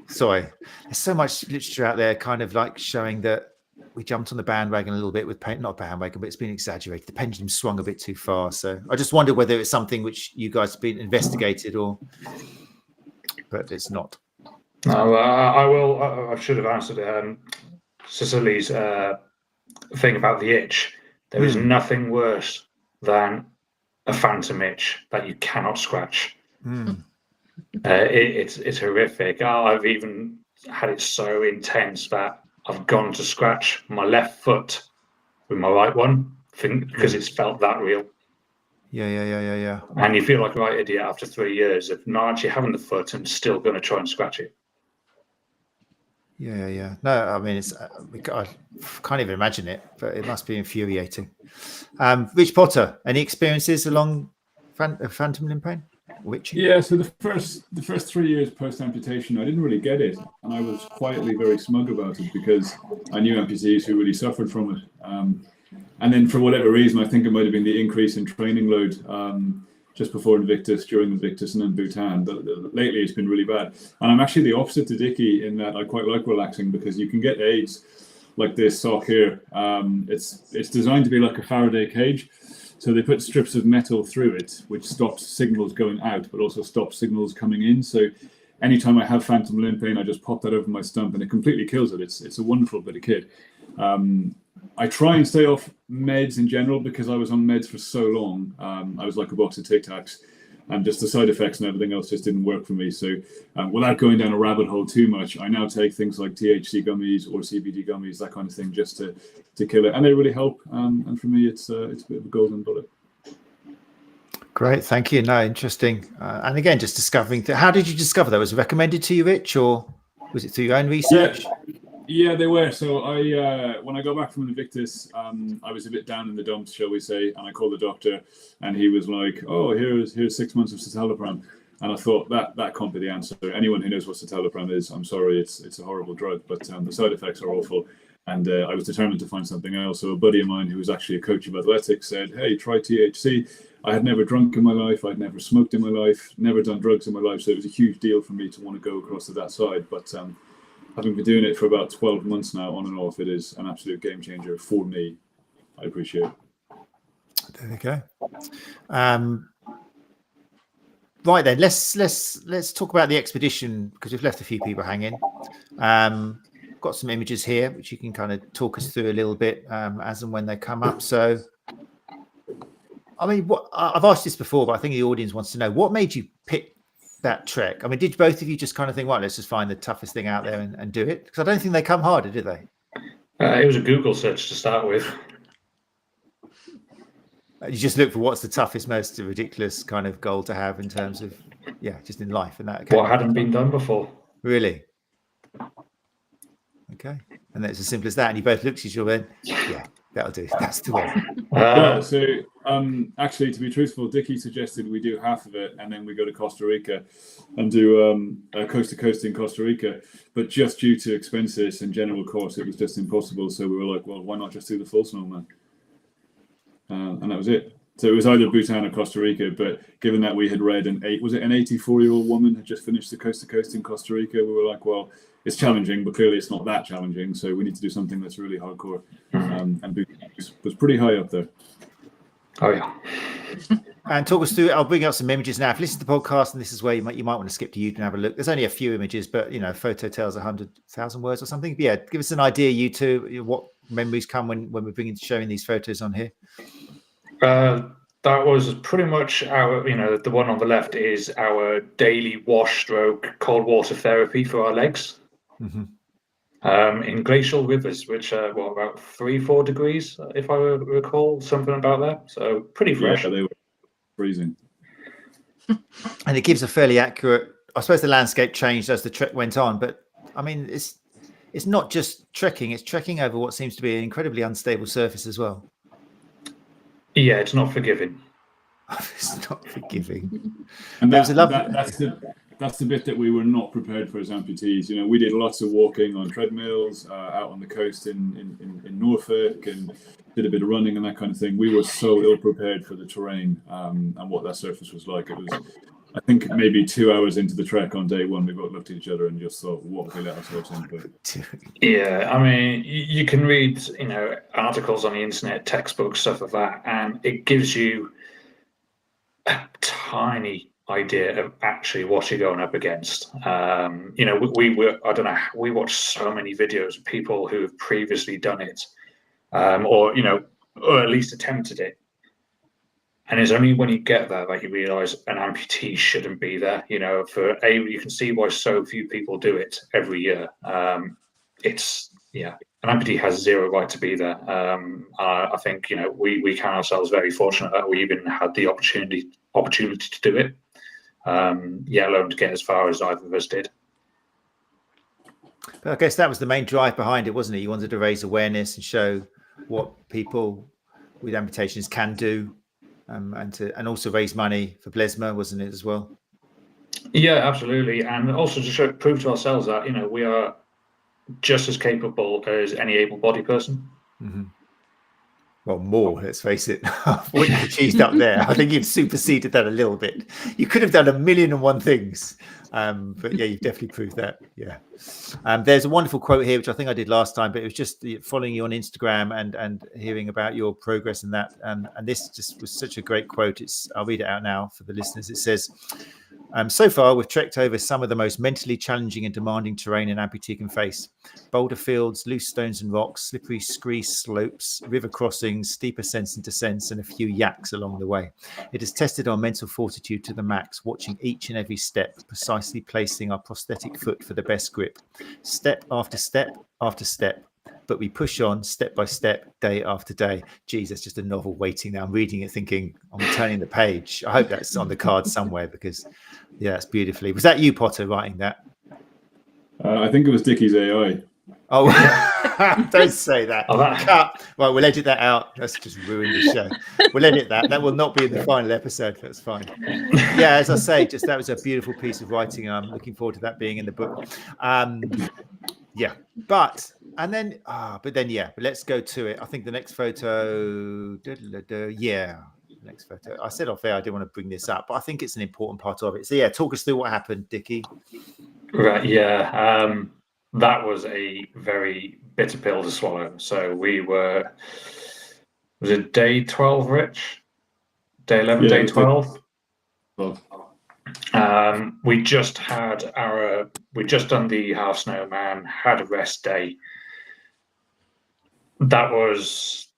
Sorry. There's so much literature out there kind of like showing that we jumped on the bandwagon a little bit with pain, not bandwagon, but it's been exaggerated. The pendulum swung a bit too far. So I just wonder whether it's something which you guys have been investigated, but it's not. No, I should have answered Cecily's thing about the itch. There is nothing worse than a phantom itch that you cannot scratch. It's horrific. I've even had it so intense that I've gone to scratch my left foot with my right one because it's felt that real. Yeah. And you feel like a right idiot after 3 years of not actually having the foot and still going to try and scratch it. Yeah. No, I mean, I can't even imagine it, but it must be infuriating. Rich Potter, any experiences along phantom limb pain? Yeah, so the first 3 years post amputation, I didn't really get it, and I was quietly very smug about it because I knew amputees who really suffered from it. And then for whatever reason, I think it might have been the increase in training load just before Invictus, during Invictus, and then Bhutan. But lately, it's been really bad. And I'm actually the opposite to Dickie in that I quite like relaxing, because you can get aids like this sock here. It's designed to be like a Faraday cage. So they put strips of metal through it, which stops signals going out, but also stops signals coming in. So anytime I have phantom limb pain, I just pop that over my stump and it completely kills it. It's a wonderful bit of kit. I try and stay off meds in general because I was on meds for so long. I was like a box of Tic Tacs, and just the side effects and everything else just didn't work for me. So without going down a rabbit hole too much, I now take things like THC gummies or CBD gummies, that kind of thing, just to kill it. And they really help. And for me, it's a bit of a golden bullet. Great, thank you. No, interesting. And again, just discovering how did you discover that? Was it recommended to you, Rich, or was it through your own research? Yeah, they were. So when I got back from Invictus, I was a bit down in the dumps, shall we say, and I called the doctor, and he was like, "Oh, here's 6 months of citalopram," and I thought that can't be the answer. Anyone who knows what citalopram is, I'm sorry, it's a horrible drug, but the side effects are awful, and I was determined to find something else. So a buddy of mine who was actually a coach of athletics said, "Hey, try THC." I had never drunk in my life, I'd never smoked in my life, never done drugs in my life, so it was a huge deal for me to want to go across to that side, but having been doing it for about 12 months now, on and off, it is an absolute game changer for me. I appreciate it. There we go. Right then, let's talk about the expedition, because we've left a few people hanging. Got some images here which you can kind of talk us through a little bit as and when they come up. So, I mean, I've asked this before, but I think the audience wants to know, what made you pick that trek? I mean, did both of you just kind of think, well, let's just find the toughest thing out there and do it? Because I don't think they come harder, do they? It was a Google search to start with. You just look for what's the toughest, most ridiculous kind of goal to have in terms of, just in life. And that what hadn't been done before. Really? Okay. And that's as simple as that. And you both looked at each other and that'll do. That's the one. So actually, to be truthful, Dickie suggested we do half of it and then we go to Costa Rica and do a coast to coast in Costa Rica. But just due to expenses and general costs, it was just impossible. So we were like, well, why not just do the full snowman? And that was it. So it was either Bhutan or Costa Rica. But given that we had read an 84-year-old woman had just finished the coast to coast in Costa Rica, we were like, well, it's challenging, but clearly it's not that challenging. So we need to do something that's really hardcore. And Bhutan was pretty high up there. Oh, yeah. And talk us through, I'll bring up some images now. If you listen to the podcast, and this is where you might want to skip to YouTube and have a look. There's only a few images, but, a photo tells 100,000 words or something. But yeah, give us an idea, you two, what memories come when we're showing these photos on here. That was pretty much our, the one on the left is our daily wash stroke cold water therapy for our legs. In glacial rivers, which are about 3-4 degrees, if I recall, something about that. So pretty fresh. Yeah, they were freezing. And it gives a fairly accurate, I suppose the landscape changed as the trek went on, but I mean, it's not just trekking, it's trekking over what seems to be an incredibly unstable surface as well. Yeah, it's not forgiving. It's not forgiving. And that's the bit that we were not prepared for as amputees. We did lots of walking on treadmills out on the coast in Norfolk, and did a bit of running and that kind of thing. We were so ill prepared for the terrain and what that surface was like. It was, I think, maybe 2 hours into the trek on day one, we both looked at each other and just thought, what have we let ourselves into? Yeah, I mean, you can read, articles on the internet, textbooks, stuff like that, and it gives you a tiny idea of actually what you're going up against. We watched so many videos of people who have previously done it, or at least attempted it. And it's only when you get there that you realise an amputee shouldn't be there. You can see why so few people do it every year. An amputee has zero right to be there. I think we count ourselves very fortunate that we even had the opportunity to do it. Let alone to get as far as either of us did. But I guess that was the main drive behind it, wasn't it? You wanted to raise awareness and show what people with amputations can do. And also raise money for 𝐵𝐵𝐿SMA, wasn't it, as well? Yeah, absolutely. And also to prove to ourselves that, we are just as capable as any able-bodied person. Well, more, let's face it. What you've achieved up there, I think you've superseded that a little bit. You could have done 1,000,001 things. But yeah, you've definitely proved that. Yeah. There's a wonderful quote here, which I think I did last time, but it was just following you on Instagram and hearing about your progress in that. And this just was such a great quote. I'll read it out now for the listeners. It says, so far, we've trekked over some of the most mentally challenging and demanding terrain an amputee can face. Boulder fields, loose stones and rocks, slippery scree slopes, river crossings, steep ascents and descents, and a few yaks along the way. It has tested our mental fortitude to the max, watching each and every step, precisely placing our prosthetic foot for the best grip. Step after step after step. But we push on step by step, day after day. Geez, that's just a novel waiting now. I'm reading it thinking, I'm turning the page. I hope that's on the card somewhere because, yeah, that's beautifully. Was that you, Potter, writing that? I think it was Dickie's AI. Oh, don't say that. Cut. Right, we'll edit that out. That's just ruined the show. We'll edit that. That will not be in the final episode. That's fine. Yeah, as I say, that was a beautiful piece of writing. I'm looking forward to that being in the book. Yeah, but let's go to it. I think the next photo, next photo. I said off air I didn't want to bring this up, but I think it's an important part of it. So yeah, talk us through what happened, Dickie. Right, yeah. That was a very bitter pill to swallow. So was it day 12, Rich? Day 11, day 12? We just done the half snowman, had a rest day. That was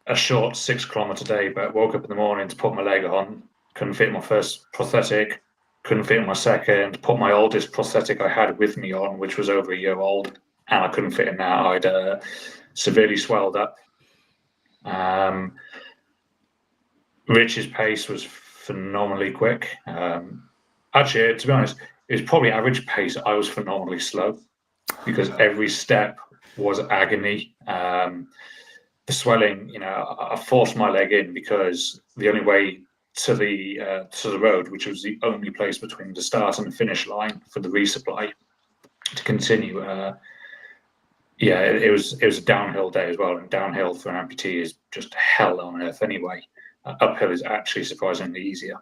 a short 6 kilometer day, but woke up in the morning to put my leg on, couldn't fit my first prosthetic, couldn't fit my second, put my oldest prosthetic I had with me on, which was over a year old, and I couldn't fit in that. I'd severely swelled up. Rich's pace was phenomenally quick. Actually, to be honest, it was probably average pace. I was phenomenally slow because every step was agony. The swelling, I forced my leg in because the only way to the road, which was the only place between the start and the finish line for the resupply to continue. It was a downhill day as well, and downhill for an amputee is just hell on earth anyway. Uphill is actually surprisingly easier.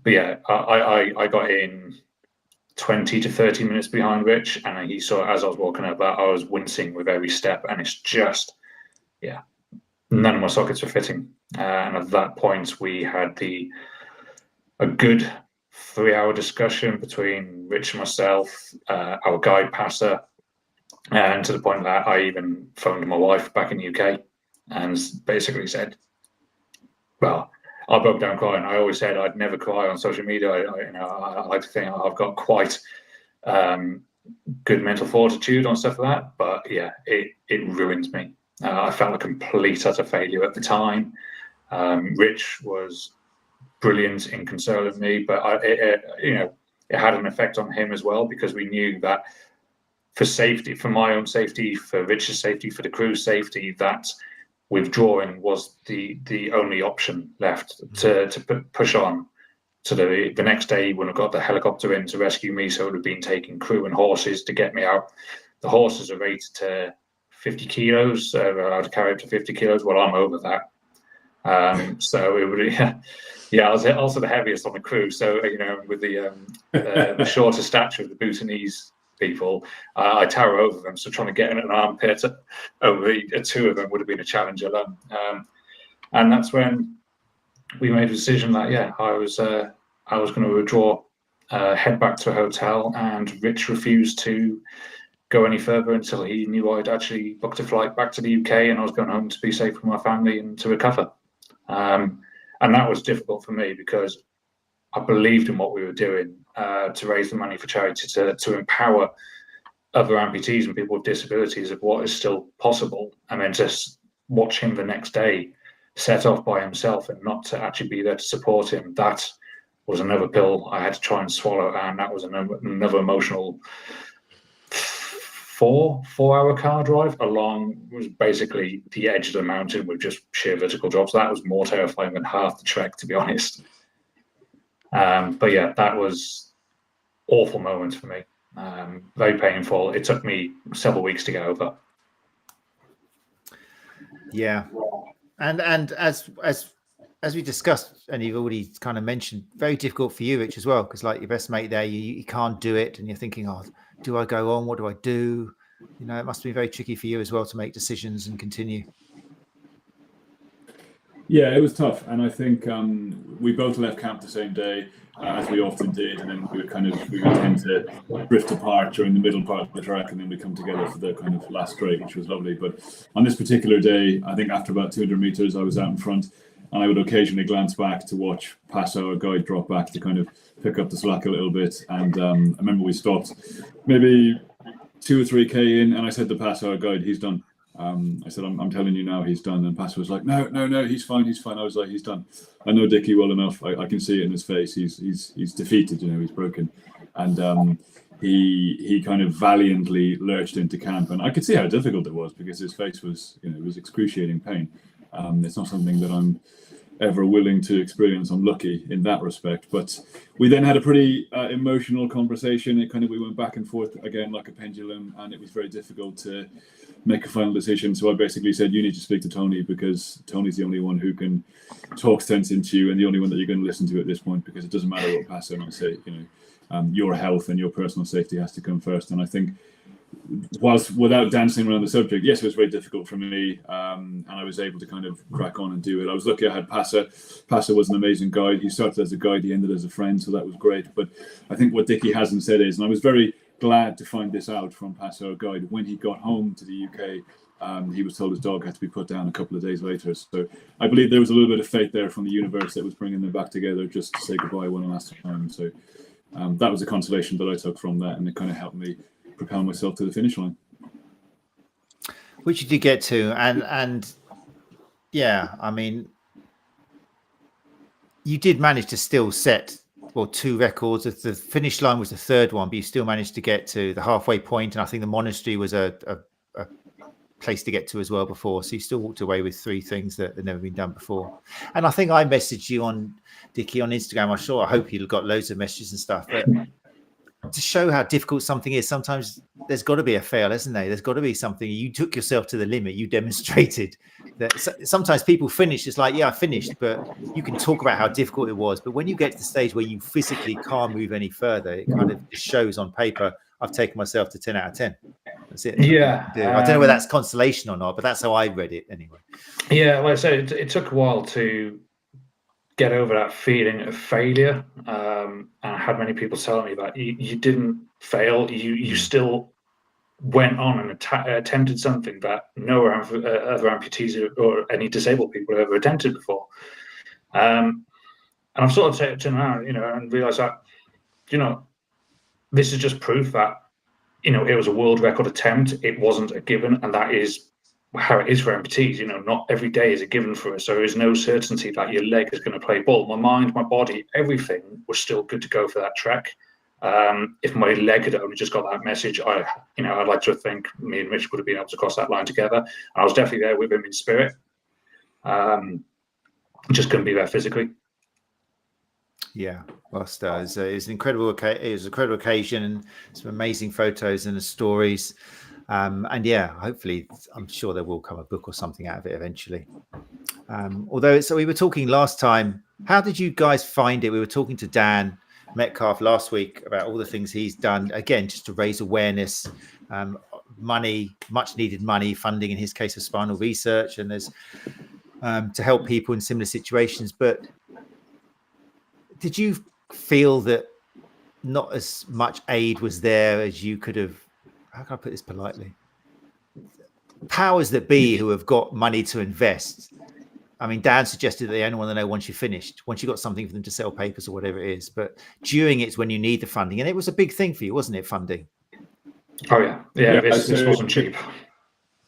But yeah, I got in 20 to 30 minutes behind Rich, and he saw as I was walking up that I was wincing with every step, and it's just, none of my sockets were fitting. And at that point, we had a good 3-hour discussion between Rich and myself, our guide passer, and to the point that I even phoned my wife back in the UK and basically said, well, I broke down crying. I always said I'd never cry on social media. I like to think I've got quite good mental fortitude on stuff like that. But yeah, it ruined me. I felt a complete utter failure at the time. Rich was brilliant in consoling me, but it had an effect on him as well, because we knew that for safety, for my own safety, for Rich's safety, for the crew's safety, that withdrawing was the only option left to push on. So the next day, he wouldn't have got the helicopter in to rescue me, so it would have been taking crew and horses to get me out. The horses are rated to 50 kilos, allowed to carry up to 50 kilos. Well, I'm over that. So it would, I was also the heaviest on the crew. So, with the shorter stature of the Bhutanese people, I tower over them. So trying to get in an armpit over the two of them would have been a challenge alone. And that's when we made a decision that, I was going to withdraw, head back to a hotel, and Rich refused to go any further until he knew I'd actually booked a flight back to the UK and I was going home to be safe with my family and to recover. And that was difficult for me because I believed in what we were doing to raise the money for charity, to empower other amputees and people with disabilities of what is still possible. And then just watch him the next day set off by himself and not to actually be there to support him. That was another pill I had to try and swallow. And that was another emotional 4-hour car drive along was basically the edge of the mountain with just sheer vertical drops. That was more terrifying than half the trek, to be honest. But yeah, that was awful moment for me. Very painful. It took me several weeks to get over. Yeah, and as we discussed, and you've already kind of mentioned, very difficult for you, Rich, as well, because like your best mate there, you can't do it, and you're thinking, oh, do I go on? What do I do? It must be very tricky for you as well to make decisions and continue. Yeah, it was tough, and I think we both left camp the same day, as we often did, and then we would tend to drift apart during the middle part of the trek, and then we come together for the kind of last straight, which was lovely. But on this particular day, I think after about 200 meters, I was out in front, and I would occasionally glance back to watch Passo, our guide, drop back to kind of pick up the slack a little bit. And I remember we stopped maybe 2 or 3K in, and I said to Passo, our guide, he's done. I said, I'm telling you now, he's done. And Passo was like, no, he's fine. I was like, he's done. I know Dickie well enough. I can see it in his face. He's defeated, he's broken. And he kind of valiantly lurched into camp. And I could see how difficult it was because his face was, it was excruciating pain. It's not something that I'm ever willing to experience. I'm lucky in that respect. But we then had a pretty emotional conversation. We went back and forth again like a pendulum, and it was very difficult to make a final decision. So I basically said, you need to speak to Tony, because Tony's the only one who can talk sense into you and the only one that you're going to listen to at this point, because it doesn't matter what Passo and I say, your health and your personal safety has to come first. And I think, whilst without dancing around the subject, yes, it was very difficult for me, and I was able to kind of crack on and do it. I was lucky I had Passo. Passo was an amazing guide. He started as a guide, he ended as a friend, so that was great. But I think what Dickie hasn't said is, and I was very glad to find this out from Passo, our guide, when he got home to the UK, he was told his dog had to be put down a couple of days later. So I believe there was a little bit of fate there from the universe that was bringing them back together just to say goodbye one last time. So that was a consolation that I took from that, and it kind of helped me propel myself to the finish line. Which did you get to? And yeah, I mean, you did manage to still set, well, 2 records. The finish line was the 3rd one, but you still managed to get to the halfway point, and I think the monastery was a place to get to as well before. So you still walked away with 3 things that had never been done before. And I think I messaged you on Dickie on Instagram. I hope you got loads of messages and stuff. But to show how difficult something is, sometimes there's got to be a fail, isn't there? There's got to be something. You took yourself to the limit. You demonstrated that. Sometimes people finish, it's like, yeah, I finished, but you can talk about how difficult it was. But when you get to the stage where you physically can't move any further, it kind of just shows on paper, I've taken myself to 10 out of 10. That's it. Yeah. I don't know whether that's consolation or not, but that's how I read it anyway. Yeah, like I said, it took a while to get over that feeling of failure. And I had many people telling me that you didn't fail, you still went on and attempted something that no other amputees or any disabled people have ever attempted before. And I've sort of turned around, and realised that, this is just proof that, it was a world record attempt. It wasn't a given, and that is how it is for amputees. Not every day is a given for us. So there is no certainty that your leg is going to play ball. My mind, my body, everything was still good to go for that trek. If my leg had only just got that message, I'd like to think me and Rich would have been able to cross that line together. And I was definitely there with him in spirit. Just couldn't be there physically. Yeah, well, it was an incredible. It was an incredible occasion, and some amazing photos and the stories. And yeah, hopefully, I'm sure there will come a book or something out of it eventually. So we were talking last time. How did you guys find it? We were talking to Dan Metcalf last week about all the things he's done, again, just to raise awareness, money, much needed money, funding in his case of spinal research, and there's to help people in similar situations. But did you feel that not as much aid was there as you could have? How can I put this politely? Powers that be who have got money to invest. I mean, Dan suggested that they only want to know once you've finished, once you've got something for them to sell papers or whatever it is. But during it's when you need the funding. And it was a big thing for you, wasn't it, funding? Oh, yeah. Yeah, this wasn't cheap.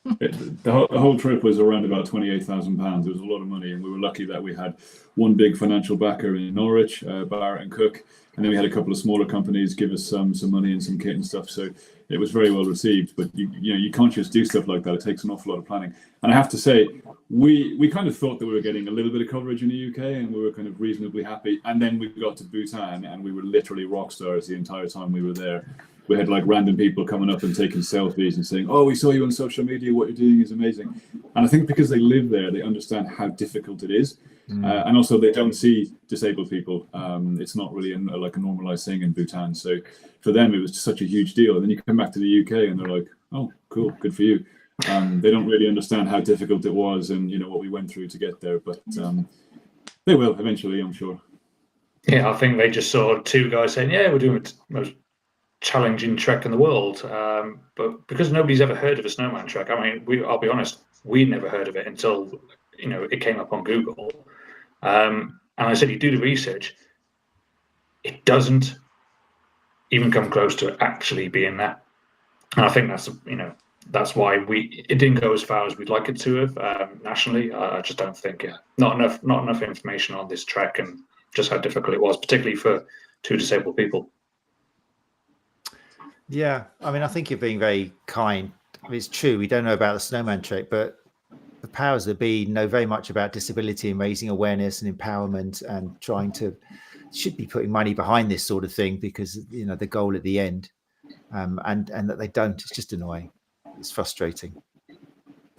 The whole trip was around about £28,000. It was a lot of money, and we were lucky that we had one big financial backer in Norwich, Barrett and Cook, and then we had a couple of smaller companies give us some money and some kit and stuff. So it was very well received. But you can't just do stuff like that. It takes an awful lot of planning. And I have to say, we kind of thought that we were getting a little bit of coverage in the UK, and we were kind of reasonably happy. And then we got to Bhutan, and we were literally rock stars the entire time we were there. We had like random people coming up and taking selfies and saying, "Oh, we saw you on social media. What you're doing is amazing." And I think because they live there, they understand how difficult it is. And also they don't see disabled people. It's not really like a normalized thing in Bhutan. So for them, it was just such a huge deal. And then you come back to the UK and they're like, "Oh, cool, good for you." They don't really understand how difficult it was and what we went through to get there. But they will eventually, I'm sure. Yeah, I think they just saw 2 guys saying, "Yeah, we're doing the most challenging trek in the world," but because nobody's ever heard of a snowman trek, I mean, I'll be honest, we never heard of it until it came up on Google, and I said, you do the research, it doesn't even come close to actually being that. And I think that's why it didn't go as far as we'd like it to have nationally. I just don't think not enough information on this trek and just how difficult it was, particularly for 2 disabled people. Yeah, I mean, I think you're being very kind. I mean, it's true, we don't know about the snowman trek, but the powers that be know very much about disability and raising awareness and empowerment and should be putting money behind this sort of thing because, the goal at the end, and that they don't, it's just annoying. It's frustrating.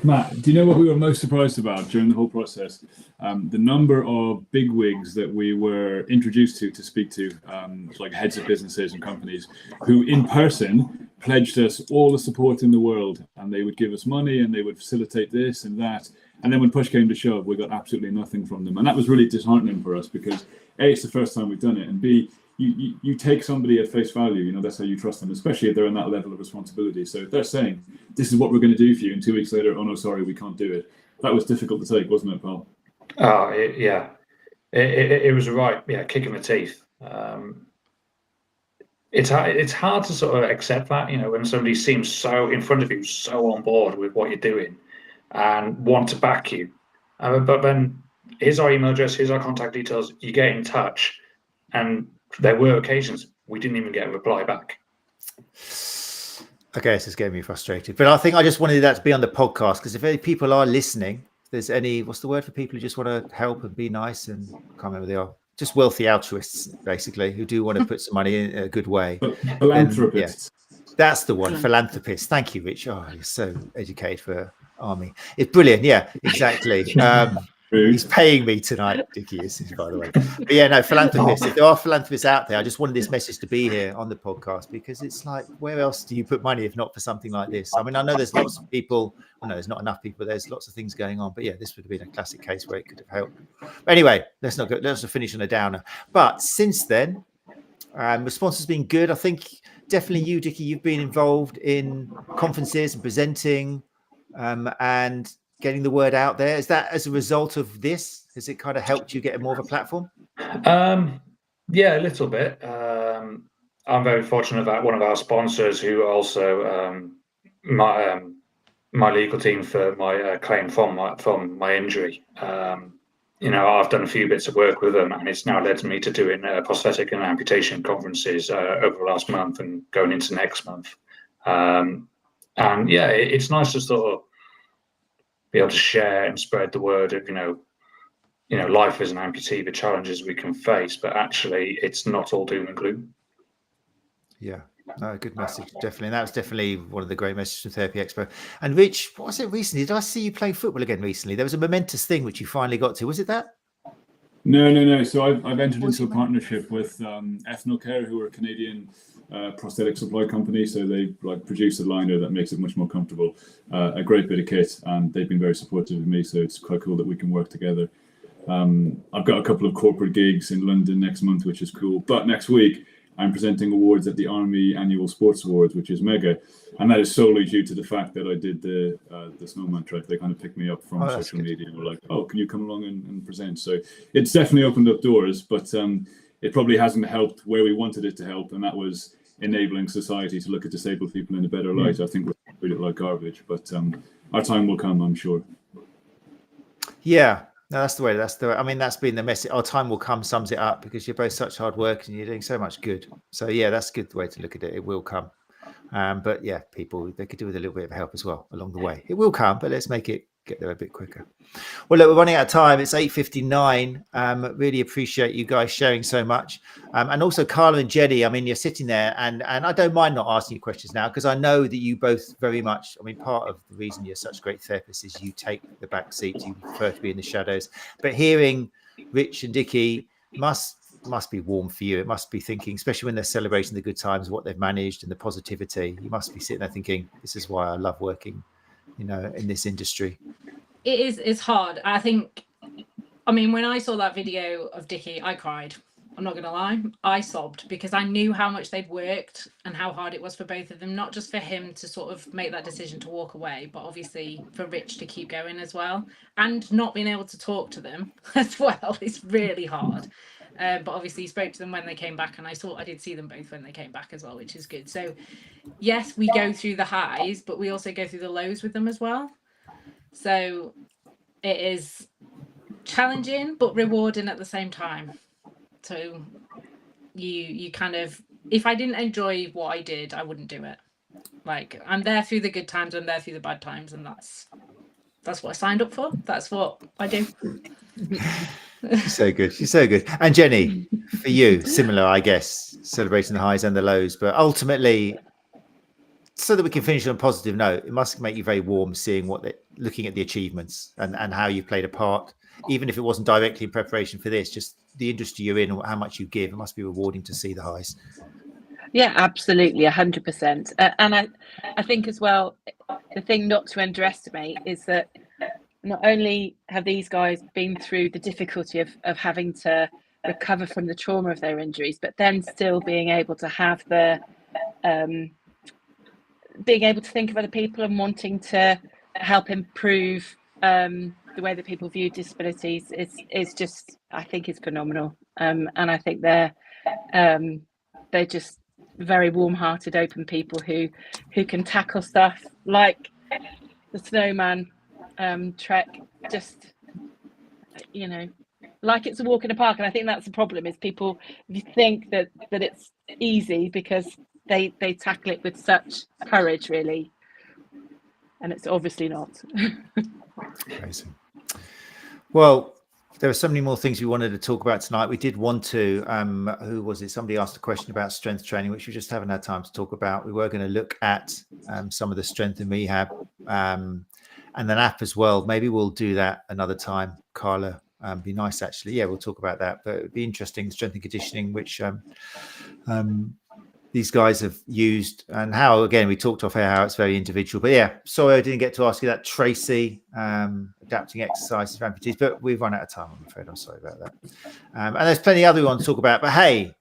Matt, do you know what we were most surprised about during the whole process? The number of bigwigs that we were introduced to speak to, like heads of businesses and companies, who in person pledged us all the support in the world, and they would give us money and they would facilitate this and that. And then when push came to shove, we got absolutely nothing from them. And that was really disheartening for us because A, it's the first time we've done it, and B, you take somebody at face value, that's how you trust them, especially if they're in that level of responsibility. So if they're saying, this is what we're going to do for you, and 2 weeks later, oh no, sorry, we can't do it. That was difficult to take, wasn't it, pal? Oh, yeah. It was a right, kick in the teeth. It's hard to sort of accept that, when somebody seems so in front of you, so on board with what you're doing and want to back you. But then here's our email address, here's our contact details, you get in touch. And there were occasions we didn't even get a reply back. Okay, this is getting me frustrated. But I think I just wanted that to be on the podcast, because if any people are listening, if there's any, what's the word for people who just want to help and be nice, and I can't remember what they are, just wealthy altruists, basically, who do want to put some money in a good way. Philanthropists. Yeah, that's the one, philanthropist. Thank you, Rich. Oh, you're so educated for army. It's brilliant. Yeah, exactly. He's paying me tonight, Dickie is, by the way. But yeah, no, philanthropists. If there are philanthropists out there, I just wanted this message to be here on the podcast, because it's like, where else do you put money if not for something like this? I mean, I know there's lots of people, I know there's not enough people, there's lots of things going on, but yeah, this would have been a classic case where it could have helped. But anyway, let's not finish on a downer. But since then, response has been good. I think definitely you, Dickie, you've been involved in conferences and presenting, and getting the word out there. Is that as a result of this? Has it kind of helped you get more of a platform? Yeah, a little bit. I'm very fortunate that one of our sponsors, who also my legal team for my claim from my injury. I've done a few bits of work with them, and it's now led me to doing prosthetic and amputation conferences over the last month and going into next month. And yeah, it's nice to sort of be able to share and spread the word of, life as an amputee, the challenges we can face, but actually it's not all doom and gloom. Yeah, no, good message, definitely. And that was definitely one of the great messages from Therapy Expo. And Rich, what was it recently? Did I see you playing football again recently? There was a momentous thing which you finally got to. Was it that? No. So I've entered into a partnership with Ethnocare, who are a Canadian prosthetic supply company. So they produce a liner that makes it much more comfortable. A great bit of kit, and they've been very supportive of me. So it's quite cool that we can work together. I've got a couple of corporate gigs in London next month, which is cool. But next week, I'm presenting awards at the Army Annual Sports Awards, which is mega. And that is solely due to the fact that I did the snowman trek. They kind of picked me up from social media and were like, oh, can you come along and present? So it's definitely opened up doors, but it probably hasn't helped where we wanted it to help. And that was enabling society to look at disabled people in a better light. I think we're treated like garbage, but our time will come, I'm sure. Yeah. No, that's the way. I mean, that's been the message. Our time will come sums it up, because you're both such hard work and you're doing so much good. So yeah, that's a good way to look at it. It will come. But yeah, people, they could do with a little bit of help as well along the way. It will come, but let's make it get there a bit quicker. Well, look, we're running out of time. It's 8:59. Really appreciate you guys sharing so much. And also Carla and Jenny, I mean, you're sitting there, and I don't mind not asking you questions now, because I know that you both very much, I mean, part of the reason you're such great therapists is you take the back seat. You prefer to be in the shadows. But hearing Rich and Dickie must be warm for you. It must be thinking, especially when they're celebrating the good times, what they've managed and the positivity. You must be sitting there thinking, this is why I love working, in this industry. It's hard. I mean, when I saw that video of Dickie, I cried. I'm not gonna lie, I sobbed, because I knew how much they'd worked and how hard it was for both of them, not just for him to sort of make that decision to walk away, but obviously for Rich to keep going as well, and not being able to talk to them as well. It's really hard. But obviously he spoke to them when they came back, and I did see them both when they came back as well, which is good. So yes, we go through the highs, but we also go through the lows with them as well. So it is challenging but rewarding at the same time. So you kind of, if I didn't enjoy what I did, I wouldn't do it. Like, I'm there through the good times, I'm there through the bad times, and that's what I signed up for. That's what I do. She's so good. She's so good. And Jenny, for you, similar, I guess, celebrating the highs and the lows, but ultimately, so that we can finish on a positive note, it must make you very warm seeing looking at the achievements and how you played a part, even if it wasn't directly in preparation for this, just the industry you're in and how much you give. It must be rewarding to see the highs. Yeah, absolutely, 100%. And I think as well, the thing not to underestimate is that not only have these guys been through the difficulty of having to recover from the trauma of their injuries, but then still being able to have being able to think of other people and wanting to help improve the way that people view disabilities is just, I think, is phenomenal. And I think they're just very warm-hearted, open people who can tackle stuff like the snowman trek just like it's a walk in the park. And I think that's the problem, is people think that it's easy because they tackle it with such courage, really. And it's obviously not. Amazing. Well, there are so many more things we wanted to talk about tonight. We did want to, who was it? Somebody asked a question about strength training, which we just haven't had time to talk about. We were going to look at some of the strength and rehab and an app as well. Maybe we'll do that another time, Carla. Be nice, actually. Yeah, we'll talk about that. But it'd be interesting, strength and conditioning, which these guys have used, and how, again, we talked off air how it's very individual. But yeah, sorry I didn't get to ask you that, Tracy, adapting exercises for amputees, but we've run out of time, I'm afraid. I'm sorry about that. And there's plenty other we want to talk about, but hey,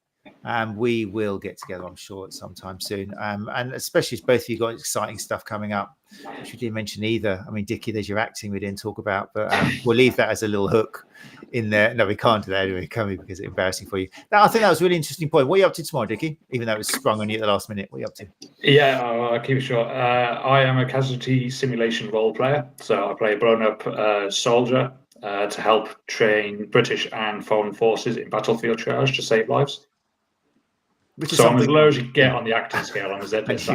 we will get together, I'm sure, at some time soon. And especially as both of you got exciting stuff coming up, which we didn't mention either. I mean, Dickie, there's your acting we didn't talk about, but we'll leave that as a little hook in there. No, we can't do that anyway, can we? Because it's embarrassing for you. Now, I think that was a really interesting point. What are you up to tomorrow, Dickie? Even though it was sprung on you at the last minute. What are you up to? Yeah, I'll keep it short. I am a casualty simulation role player. So I play a blown-up soldier to help train British and foreign forces in battlefield triage to save lives. So I'm as low as you get on the acting scale on the Z-list.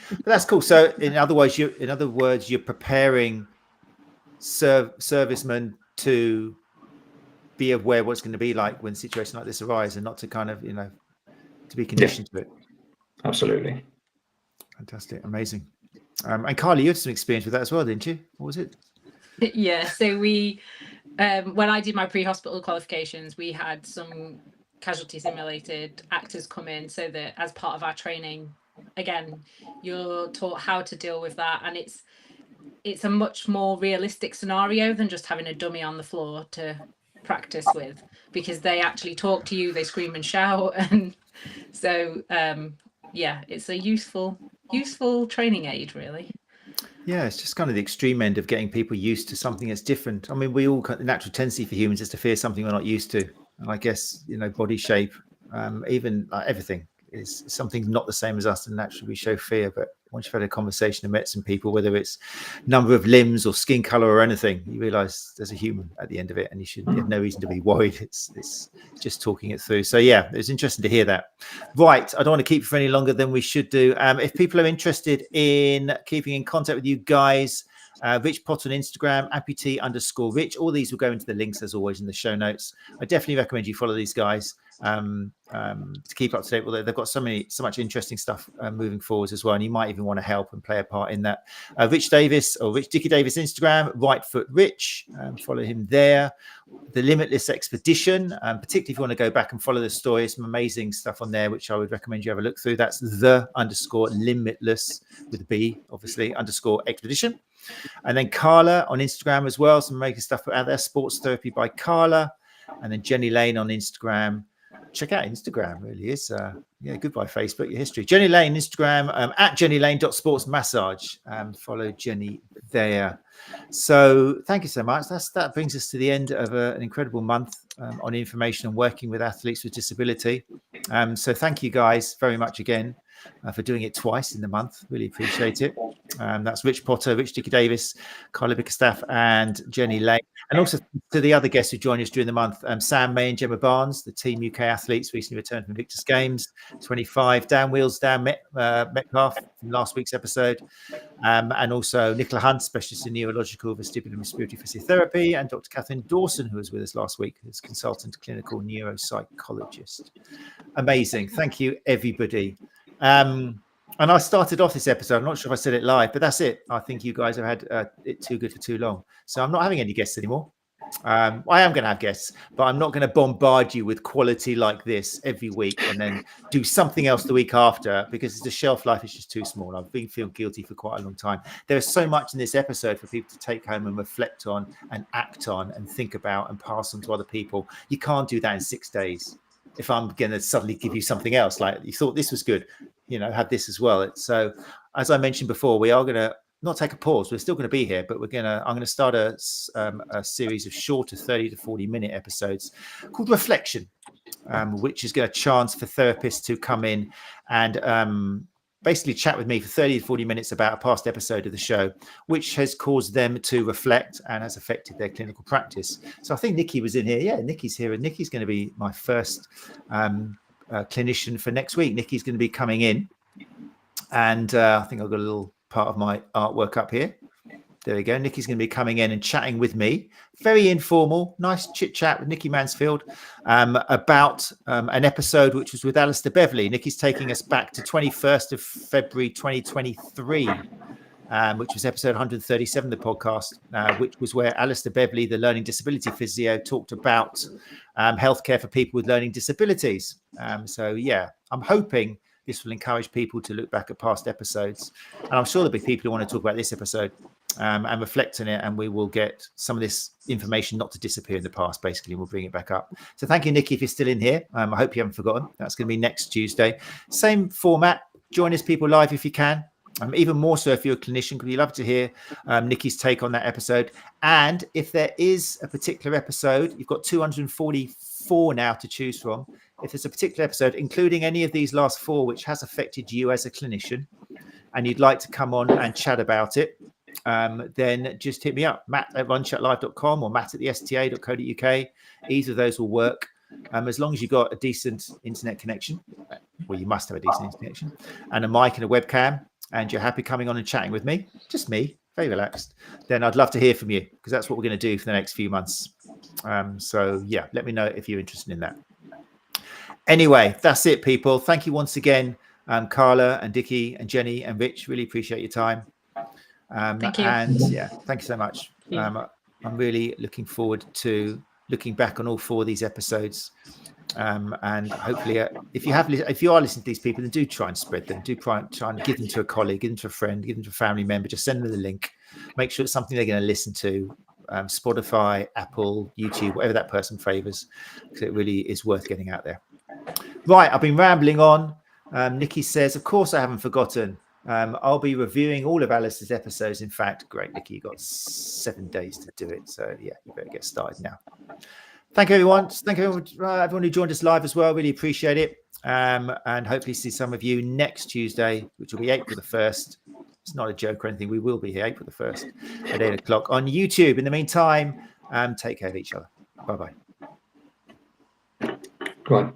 But that's cool. So in other words, you're preparing servicemen to be aware what's going to be like when situations like this arise, and not to kind of, to be conditioned to it. Absolutely. Fantastic. Amazing. And Carly, you had some experience with that as well, didn't you? What was it? Yeah. So we, when I did my pre-hospital qualifications, we had some casualty simulated actors come in, so that as part of our training, again, you're taught how to deal with that, and it's a much more realistic scenario than just having a dummy on the floor to practice with, because they actually talk to you, they scream and shout, and so yeah, it's a useful training aid, really. Yeah, it's just kind of the extreme end of getting people used to something that's different. I mean, we all, the natural tendency for humans is to fear something we're not used to. And I guess, body shape, even everything is something not the same as us, and naturally we show fear. But once you've had a conversation and met some people, whether it's number of limbs or skin color or anything, you realize there's a human at the end of it, and you have no reason to be worried. It's just talking it through. So yeah, it's interesting to hear that. Right. I don't want to keep you for any longer than we should do. If people are interested in keeping in contact with you guys, Rich Potter on Instagram, amputee_Rich. All these will go into the links, as always, in the show notes. I definitely recommend you follow these guys to keep up to date. Well, they've got so much interesting stuff moving forwards as well, and you might even want to help and play a part in that. Rich Davies, or Dickie Davies Instagram, Right Foot Rich. Follow him there. The Limitless Expedition, particularly if you want to go back and follow the story, some amazing stuff on there, which I would recommend you have a look through. That's _Limitless with a B, obviously, _expedition. And then Carla on Instagram as well, some amazing stuff out there. Sports Therapy by Carla. And then Jenny Lane on Instagram. Check out Instagram, really is goodbye Facebook, your history. Jenny Lane Instagram, at jennylane.sportsmassage. Follow Jenny there. So thank you so much. That brings us to the end of an incredible month on information and working with athletes with disability. So thank you guys very much again for doing it twice in the month. Really appreciate it. That's Rich Potter, Dickie Davies, C.Bickerstaffe, and Jenny Lane. And also to the other guests who joined us during the month, Sam May and Gemma Barnes, the Team UK athletes recently returned from Victor's Games 25, Dan Metcalf from last week's episode, and also Nicola Hunt, specialist in neurological vestibular and respiratory physiotherapy, and Dr. Catherine Dawson, who was with us last week as consultant clinical neuropsychologist. Amazing. Thank you, everybody. And I started off this episode, I'm not sure if I said it live, but that's it. I think you guys have had it too good for too long. So I'm not having any guests anymore. I am going to have guests, but I'm not going to bombard you with quality like this every week and then do something else the week after, because the shelf life is just too small. I've been feeling guilty for quite a long time. There's so much in this episode for people to take home and reflect on and act on and think about and pass on to other people. You can't do that in 6 days. If I'm going to suddenly give you something else, like you thought this was good, have this as well. So as I mentioned before, we are going to not take a pause. We're still going to be here, but I'm going to start a series of shorter 30 to 40 minute episodes called Reflection, which is going to chance for therapists to come in and basically chat with me for 30 to 40 minutes about a past episode of the show, which has caused them to reflect and has affected their clinical practice. So I think Nikki was in here. Yeah, Nikki's here, and Nikki's going to be my first clinician for next week. Nikki's going to be coming in, and I think I've got a little part of my artwork up here. There we go. Nikki's going to be coming in and chatting with me. Very informal, nice chit chat with Nikki Mansfield about an episode which was with Alistair Beverley. Nikki's taking us back to 21st of February 2023, which was episode 137 of the podcast, which was where Alistair Beverley, the learning disability physio, talked about healthcare for people with learning disabilities. So, yeah, I'm hoping this will encourage people to look back at past episodes. And I'm sure there'll be people who want to talk about this episode and reflect on it, and we will get some of this information not to disappear in the past, basically. We'll bring it back up. So thank you, Nikki, if you're still in here. I hope you haven't forgotten. That's going to be next Tuesday. Same format. Join us, people, live if you can. Even more so if you're a clinician, because we love to hear Nikki's take on that episode. And if there is a particular episode, you've got 244 now to choose from. If there's a particular episode, including any of these last 4, which has affected you as a clinician, and you'd like to come on and chat about it, then just hit me up, matt@runchatlive.com or matt@sta.co.uk. Either of those will work. As long as you've got a decent internet connection, well, you must have a decent internet connection, and a mic and a webcam, and you're happy coming on and chatting with me, just me, very relaxed, then I'd love to hear from you, because that's what we're going to do for the next few months. So, yeah, let me know if you're interested in that. Anyway, that's it, people. Thank you once again, Carla and Dickie and Jenny and Rich. Really appreciate your time. Thank you. And yeah, thank you so much. I'm really looking forward to looking back on all 4 of these episodes. And hopefully, if you are listening to these people, then do try and spread them. Do try and give them to a colleague, give them to a friend, give them to a family member. Just send them the link. Make sure it's something they're going to listen to. Spotify, Apple, YouTube, whatever that person favors, because it really is worth getting out there. Right, I've been rambling on. Nikki says, of course I haven't forgotten. I'll be reviewing all of Alice's episodes. In fact, great, Nikki, you've got 7 days to do it. So yeah, you better get started now. Thank you, everyone. Thank you, everyone who joined us live as well. Really appreciate it. And hopefully see some of you next Tuesday, which will be April the 1st. It's not a joke or anything. We will be here April the 1st at 8 o'clock on YouTube. In the meantime, take care of each other. Bye-bye. Right.